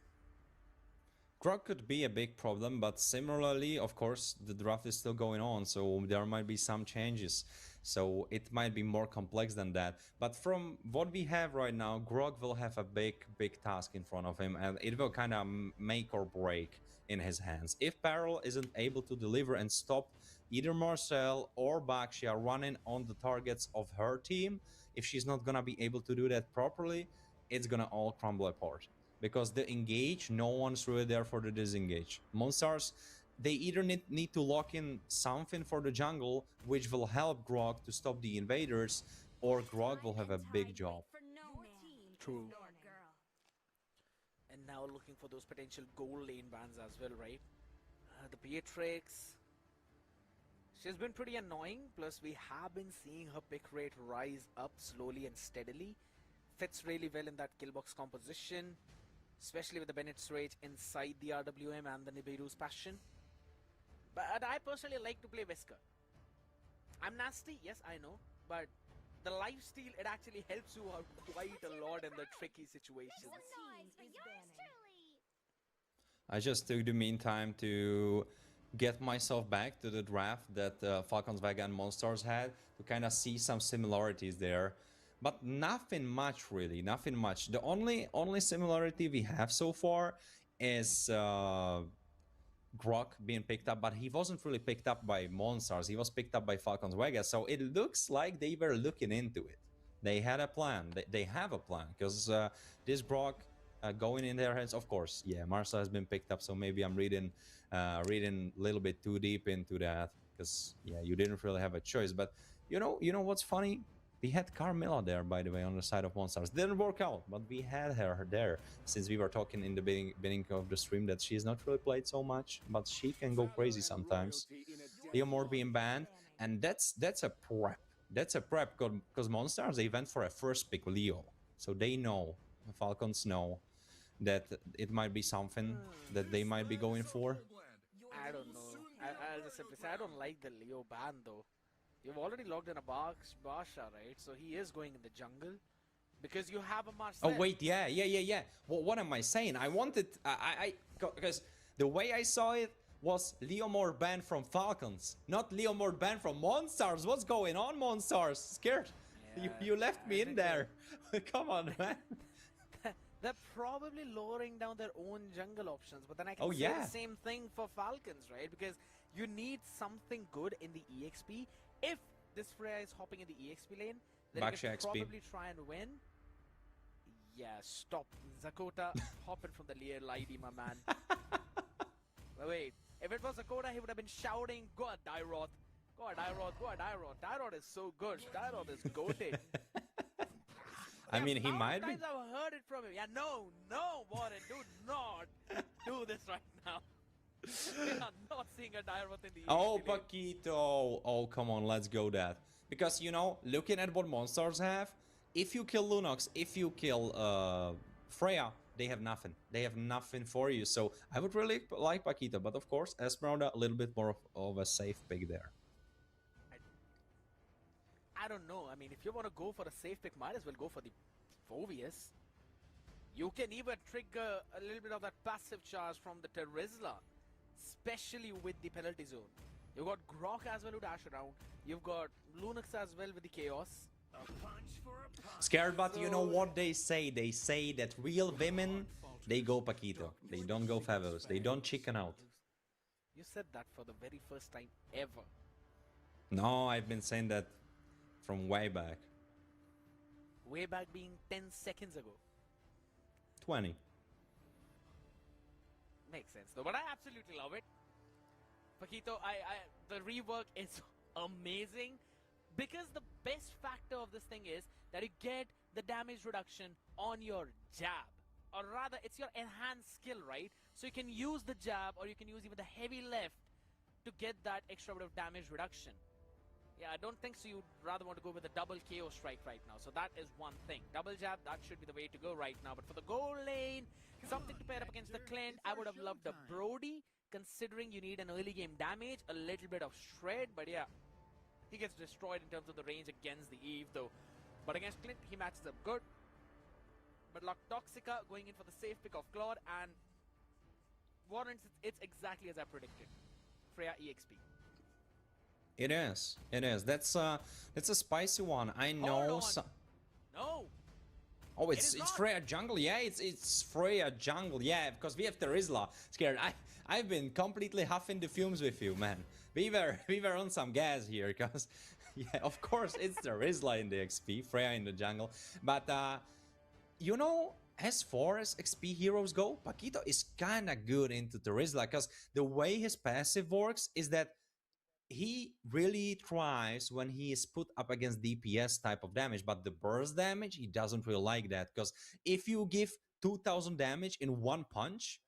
Grog could be a big problem, but similarly, of course, the draft is still going on, so there might be some changes. So it might be more complex than that. But from what we have right now, Grog will have a big task in front of him, and it will kind of make or break in his hands. If Peril isn't able to deliver and stop either Marcel or Baxia running on the targets of her team, if she's not gonna be able to do that properly, it's gonna all crumble apart. Because the engage, no one's really there for the disengage. Monsters, they either need to lock in something for the jungle, which will help Grog to stop the invaders, or Grog will have a big job. True. And now looking for those potential gold lane bans as well, right? The Beatrix, she's been pretty annoying. Plus, we have been seeing her pick rate rise up slowly and steadily. Fits really well in that killbox composition, especially with the Bennett's Rage inside the RWM and the Nibiru's Passion. But I personally like to play Wesker. I'm nasty, yes, I know, but the lifesteal, it actually helps you out quite a lot in the tricky situations. I just took the meantime to get myself back to the draft that Falcons Vega and Monsters had to kind of see some similarities there. But nothing much, really. Nothing much. The only similarity we have so far is Grok being picked up, but he wasn't really picked up by Monsters. He was picked up by Falcons Vega. So it looks like they were looking into it. They had a plan. They have a plan. Because this Grok going in their hands, of course, yeah, Marcel has been picked up. So maybe I'm reading a little bit too deep into that. Because, yeah, you didn't really have a choice. But you know what's funny? We had Carmilla there, by the way, on the side of Monsters. Didn't work out, but we had her there. Since we were talking in the beginning of the stream that she's not really played so much, but she can go crazy sometimes. Leomord being banned, and that's a prep. That's a prep, because Monsters, they went for a first pick Leo. So they know, Falcons know, that it might be something that they might be going for. I don't know. I'll just simply say I don't like the Leo ban though. You've already logged in a Basha, right? So he is going in the jungle because you have a Marcel. Oh wait, yeah. Well, what am I saying? I wanted, because the way I saw it was Leomord banned from Falcons, not Leomord banned from Monstars. What's going on, Monstars? Scared? You left me in there. Come on, man. They're probably lowering down their own jungle options, but then I can Oh, say yeah. the same thing for Falcons, right? Because you need something good in the EXP. If this Freya is hopping in the EXP lane, then you Baksha can XP. probably try and win. Yeah, stop. Zakota hopping from the Lear ID, my man. Wait, if it was Zakota, he would have been shouting, go at Dyroth. Go at Dyroth, go at Dyroth. Dyroth is so good. Dyroth is goated. I mean, he might be. Times I've heard it from him. Yeah, no, Warren, do not do this right now. We are not seeing a Dyroth in the Oh, EXP lane. Paquito. Oh, come on, let's go that. Because, you know, looking at what Monstars have, if you kill Lunox, if you kill Freya, they have nothing. They have nothing for you. So I would really like Paquito. But of course, Esmeralda, a little bit more of a safe pick there. I don't know. I mean, if you want to go for a safe pick, might as well go for the Phobius. You can even trigger a little bit of that passive charge from the Terizla, especially with the penalty zone. You've got Grok as well who dash around. You've got Lunox as well with the Chaos. Scared, but you know what they say? They say that real women, they go Paquito. They don't go Fabulous. They don't chicken out. You said that for the very first time ever. No, I've been saying that from way back. Way back being 10 seconds ago. 20. Makes sense though, but I absolutely love it. Paquito, the rework is amazing because the best factor of this thing is that you get the damage reduction on your jab, or rather it's your enhanced skill, right? So you can use the jab or you can use even the heavy left to get that extra bit of damage reduction. Yeah, I don't think so. You'd rather want to go with a double KO strike right now. So that is one thing. Double jab, that should be the way to go right now. But for the goal lane, something to pair up against the Clint, I would have loved a Brody, considering you need an early game damage, a little bit of shred. But yeah, he gets destroyed in terms of the range against the Eve though. But against Clint, he matches up good. But Toxica going in for the safe pick of Claude, and Warrants, it's exactly as I predicted. Freya EXP. It is. It is. That's a spicy one. I know. No. Oh, it's not. Freya jungle. Yeah, it's Freya jungle. Yeah, because we have Terizla. Scared. I've been completely huffing the fumes with you, man. We were on some gas here, because yeah, of course it's Terizla in the XP, Freya in the jungle. But you know, as far as XP heroes go, Paquito is kind of good into Terizla, because the way his passive works is that he really thrives when he is put up against DPS type of damage, but the burst damage, he doesn't really like that, because if you give 2000 damage in one punch,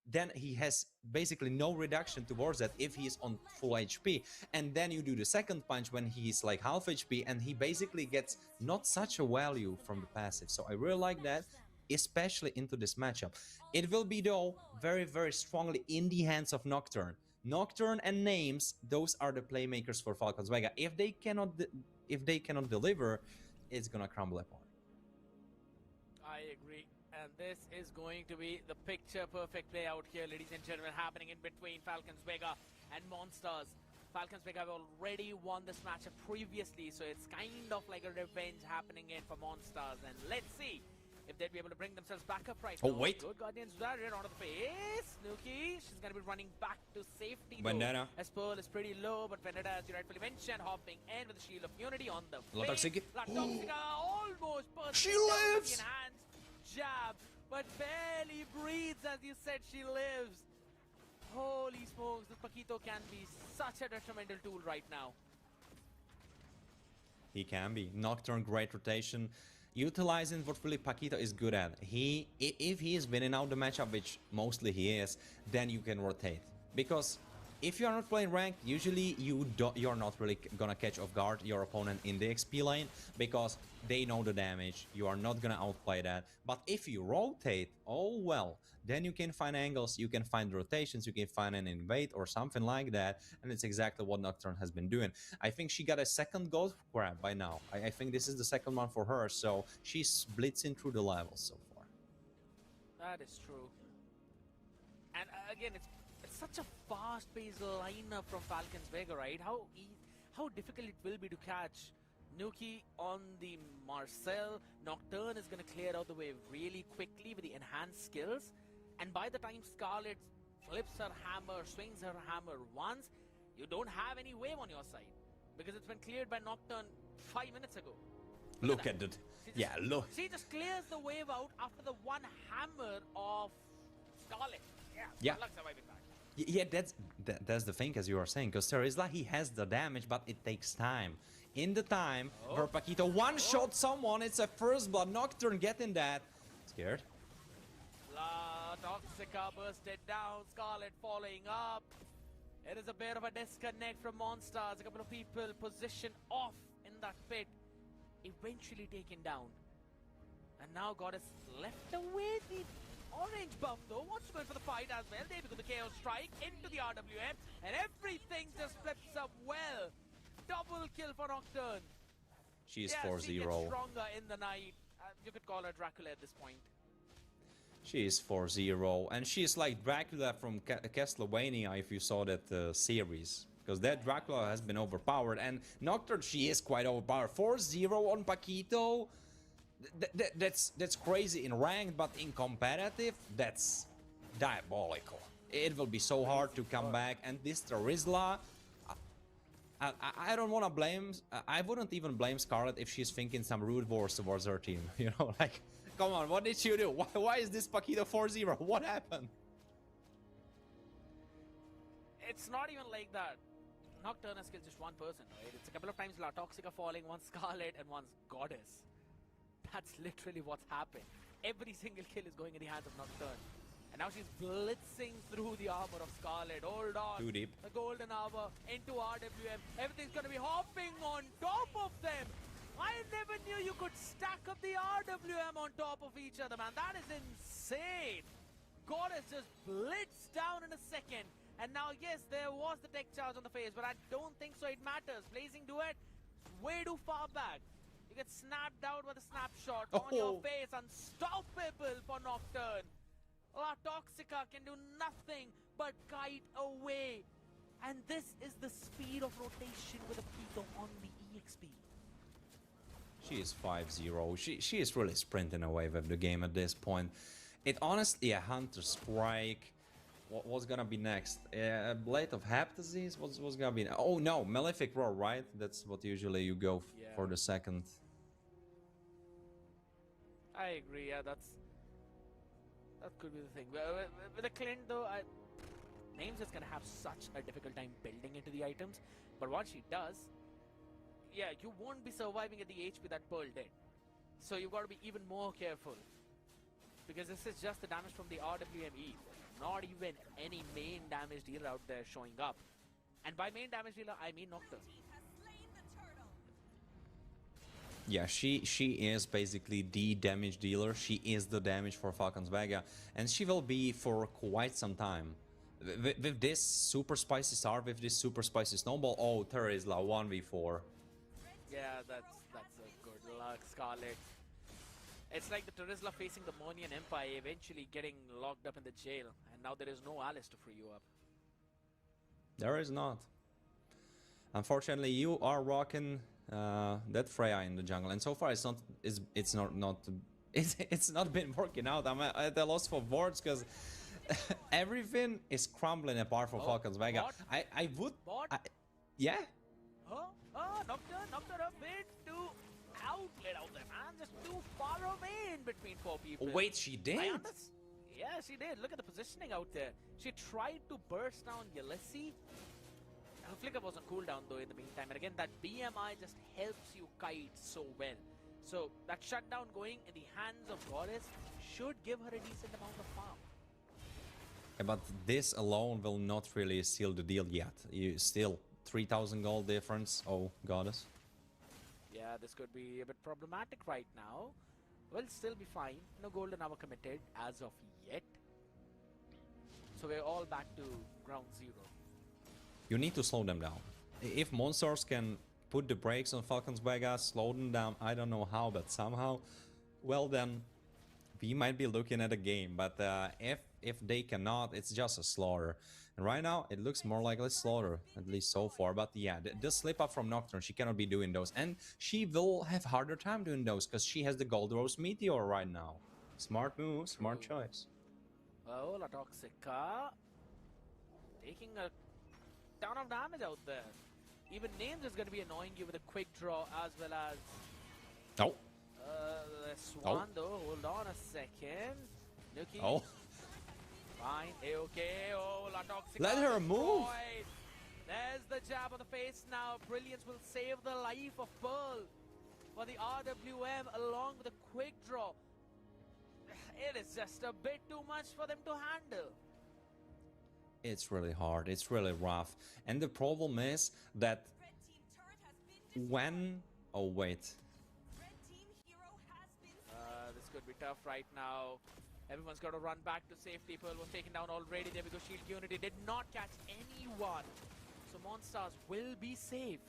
then he has basically no reduction towards that if he is on full HP. And then you do the second punch when he's like half HP, and he basically gets not such a value from the passive. So I really like that, especially into this matchup. It will be, though, very, very strongly in the hands of Nocturne. Nocturne and Names, those are the playmakers for Falcons Vega. If they cannot deliver, it's gonna crumble apart. I agree, and this is going to be the picture-perfect play out here, ladies and gentlemen, happening in between Falcons Vega and Monsters. Falcons Vega have already won this matchup previously, so it's kind of like a revenge happening in for Monsters, and let's see if they'd be able to bring themselves back up right now. Oh, wait. Good Guardians Barrier onto the face. Snooki, she's going to be running back to safety Vendetta. though. As Pearl is pretty low, but Vendetta, as you rightfully mentioned, hopping in with the Shield of Unity on the La face. Toxic. La Toxica almost She down with lives! the enhanced jab, but barely breathes. As you said, she lives. Holy smokes, this Paquito can be such a detrimental tool right now. He can be. Nocturne, great rotation. Utilizing what really Paquito is good at. If he is winning out the matchup, which mostly he is, then you can rotate. Because if you are not playing ranked, usually you're not really gonna catch off guard your opponent in the XP lane because they know the damage. You are not gonna outplay that. But if you rotate, oh well, then you can find angles, you can find rotations, you can find an invade or something like that, and it's exactly what Nocturne has been doing. I think she got a second gold grab by now. I think this is the second one for her, so she's blitzing through the levels so far. That is true. And again, it's such a fast-paced lineup from Falcon's Vega, right? How difficult it will be to catch. Nuki on the Marcel. Nocturne is going to clear out the wave really quickly with the enhanced skills. And by the time Scarlet flips her hammer, swings her hammer once, you don't have any wave on your side. Because it's been cleared by Nocturne 5 minutes ago. Look at it. Yeah, look. She just clears the wave out after the one hammer of Scarlet. Yeah. Good luck surviving that. Yeah, that's the thing, as you are saying, because Terizla, he has the damage, but it takes time. In the time, where Paquito one-shot someone, it's a first blood. Nocturne getting that. Scared? La Toxica bursted down, Scarlet falling up. It is a bit of a disconnect from Monsters. A couple of people positioned off in that pit, eventually taken down. And now Goddess left away the orange buff though. Wants to go for the fight as well. They become the Chaos Strike into the RWM, and everything just flips up well. Double kill for Nocturne. She's Yeah, 4-0. she gets stronger in the night. You could call her Dracula at this point. She is 4-0, and she's like Dracula from Castlevania, if you saw that series. Because that Dracula has been overpowered, and Nocturne, she is quite overpowered. 4-0 on Paquito. That's crazy in ranked, but in competitive, that's diabolical. It will be so hard to come back, and this Terizla, I don't want to blame. I wouldn't even blame Scarlet if she's thinking some rude words towards her team. You know, like, come on, what did you do? Why is this Paquito 4-0? What happened? It's not even like that. Nocturne has killed just one person, right? It's a couple of times La Toxica falling, one Scarlet and one's Goddess. That's literally what's happened. Every single kill is going in the hands of Nocturne. And now she's blitzing through the armor of Scarlet. Hold on. Too deep. The golden armor into RWM. Everything's going to be hopping on top of them. I never knew you could stack up the RWM on top of each other, man. That is insane. Goddess just blitzed down in a second. And now, yes, there was the tech charge on the face, but I don't think so it matters. Blazing Duet, way too far back. You get snapped out with a snapshot on your face. Unstoppable for Nocturne. La Toxica can do nothing but kite away. And this is the speed of rotation with a Paquito on the EXP. She is 5-0. She is really sprinting away with the game at this point. It honestly, a Hunter Strike. What's gonna be next? Blade of Heptasis? What's gonna be? Oh no, Malefic Roar, right? That's what usually you go for the second. I agree. Yeah, that could be the thing. With a Clint though, Names is gonna have such a difficult time building into the items. But once she does, yeah, you won't be surviving at the HP that Pearl did. So you've got to be even more careful. Because this is just the damage from the RWME. Not even any main damage dealer out there showing up. And by main damage dealer, I mean Nocturne. Yeah, she is basically the damage dealer. She is the damage for Falcon's Vega. And she will be for quite some time. With this super spicy star, with this super spicy snowball, oh, Terizla 1v4. Yeah, that's a good luck, Scarlet. It's like the Terizla facing the Monian Empire, eventually getting locked up in the jail, and now there is no Alice to free you up. There is not. Unfortunately, you are rocking that Freya in the jungle, and so far it's not been working out. I'm at a loss for words because everything is crumbling apart for Falcon's Vega. Yeah. Nocturne a bit too outlet out there, man. Just too far away in between four people. Wait, she did? Yeah, she did. Look at the positioning out there. She tried to burst down Ulysses. Her flicker was on cooldown though in the meantime. And again, that BMI just helps you kite so well. So that shutdown going in the hands of Goddess should give her a decent amount of farm. Yeah, but this alone will not really seal the deal yet. You still 3,000 gold difference. Oh, goddess. Yeah, this could be a bit problematic right now. We'll still be fine. No golden hour committed as of yet. So we're all back to ground zero. You need to slow them down. If monsters can put the brakes on Falcon's Vega, slow them down, I don't know how, but somehow, well then, we might be looking at a game. But if they cannot, it's just a slaughter. And right now, it looks more like a slaughter, at least so far. But yeah, the slip up from Nocturne, she cannot be doing those. And she will have harder time doing those, because she has the Gold Rose Meteor right now. Smart move, smart choice. Oh, La Toxica taking a ton of damage out there. Even Names is going to be annoying you with a quick draw as well as... Oh. The Swan though, hold on a second. Nuki. Oh. Fine, okay, oh, La Toxica. Let her move. There's the jab on the face now. Brilliance will save the life of Pearl for the RWM along with a quick draw. It is just a bit too much for them to handle. It's really hard, it's really rough. And the problem is that when... Oh, wait. This could be tough right now. Everyone's got to run back to safety. Pearl was taken down already. There we go. Shield Unity did not catch anyone. So Monstars will be safe.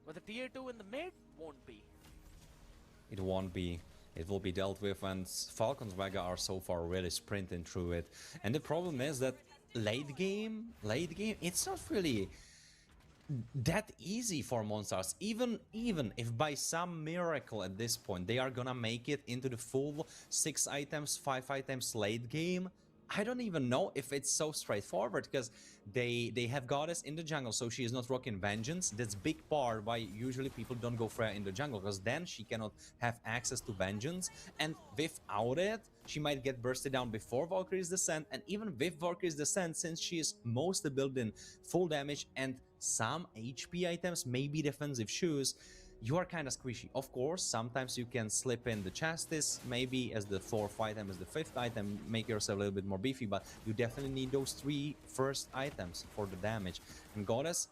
But the tier 2 in the mid won't be. It won't be. It will be dealt with, and Falcon's Vega are so far really sprinting through it. And the problem is that late game, it's not really that easy for Monstars. Even if by some miracle at this point they are gonna make it into the full 6 items, 5 items late game, I don't even know if it's so straightforward, because they have Goddess in the jungle, so she is not rocking Vengeance. That's big part why usually people don't go Freya in the jungle, because then she cannot have access to Vengeance, and without it, she might get bursted down before Valkyrie's Descent, and even with Valkyrie's Descent, since she is mostly built in full damage and some HP items, maybe defensive shoes, you are kind of squishy. Of course, sometimes you can slip in the Chastis, maybe as the 4th item, as the 5th item, make yourself a little bit more beefy, but you definitely need those 3 first items for the damage. And Goddess,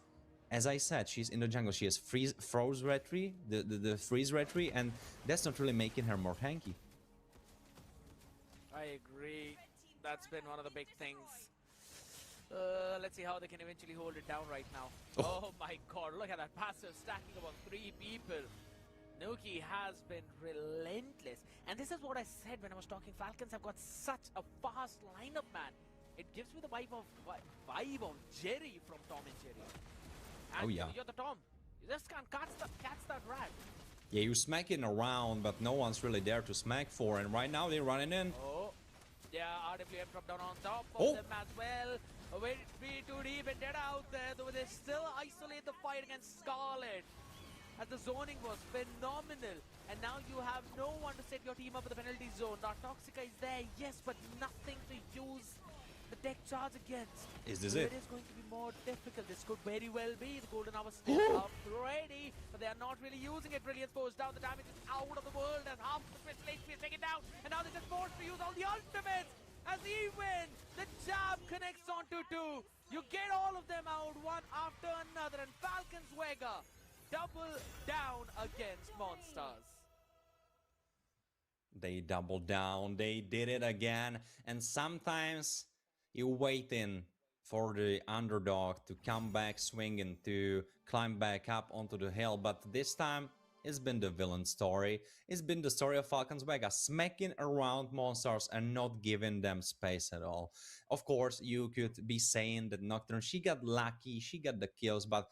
as I said, she's in the jungle. She has Froze Retry, the Freeze Retry, and that's not really making her more tanky. I agree. That's been one of the big things. Let's see how they can eventually hold it down right now. Oh my god, look at that passive stacking about 3 people. Nuki has been relentless. And this is what I said when I was talking. Falcons have got such a fast lineup, man. It gives me the vibe of Jerry from Tom and Jerry. And Oh yeah. you're the Tom. You just can't catch that rat. Yeah, you smacking around, but no one's really there to smack for, and right now they're running in. Oh, yeah, RWM dropped down on top of them as well. Will it be too deep and dead out there, though they still isolate the fight against Scarlet. As the zoning was phenomenal. And now you have no one to set your team up with the penalty zone. Our Toxica is there, yes, but nothing to use the deck charge against. Is this so it? It is going to be more difficult. This could very well be. The Golden Hour still up ready, but they are not really using it. Brilliance goes down. The damage is out of the world as half the Crystal HP is taken down. And now they're just forced to use all the ultimates. As even the jab connects onto 2. You get all of them out one after another. And Falcons Vega double down against Monsters. They doubled down, they did it again, and sometimes you're waiting for the underdog to come back swinging, to climb back up onto the hill, but this time it's been the villain story. It's been the story of Falcons Vega, smacking around Monsters and not giving them space at all. Of course, you could be saying that Nocturne, she got lucky, she got the kills, but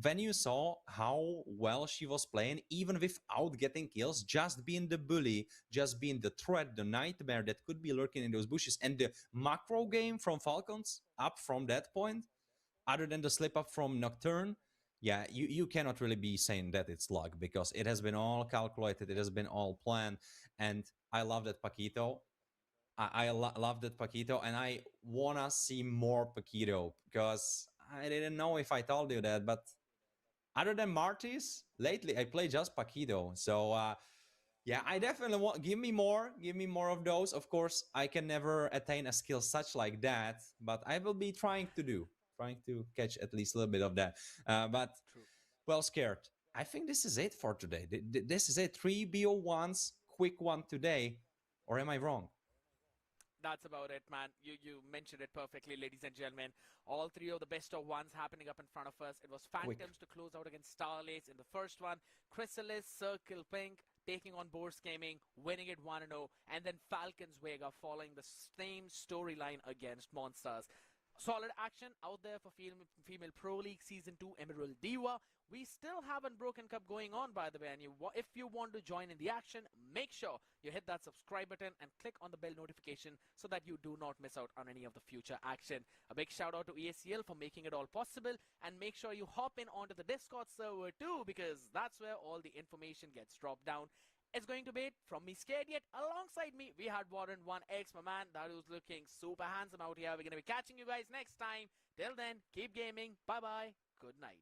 when you saw how well she was playing, even without getting kills, just being the bully, just being the threat, the nightmare that could be lurking in those bushes, and the macro game from Falcons up from that point, other than the slip up from Nocturne, yeah, you cannot really be saying that it's luck, because it has been all calculated, it has been all planned, and I love that Paquito. I love that Paquito, and I wanna see more Paquito, because I didn't know if I told you that, but other than Martis, lately I play just Paquito, so Yeah, I definitely want. Give me more. Give me more of those. Of course, I can never attain a skill such like that, but I will be trying to catch at least a little bit of that. But True. well, scared. I think this is it for today. This is it. Three BO1s, quick one today, or am I wrong? That's about it, man. You mentioned it perfectly, ladies and gentlemen. All three of the best of ones happening up in front of us. It was Quick. Phantoms to close out against Starlace in the first one. Chrysalis, Circle Pink taking on Boars Gaming, winning it 1-0, and then Falcons Vega following the same storyline against Monsters. Solid action out there for female Pro League Season 2 Emerald Diva. We still have Unbroken Cup going on, by the way, and if you want to join in the action, make sure you hit that subscribe button and click on the bell notification so that you do not miss out on any of the future action. A big shout out to EACL for making it all possible, and make sure you hop in onto the Discord server too, because that's where all the information gets dropped down. It's going to be it from me, Scared Yet. Alongside me, we had Warren 1X, my man, that was looking super handsome out here. We're going to be catching you guys next time. Till then, keep gaming. Bye-bye. Good night.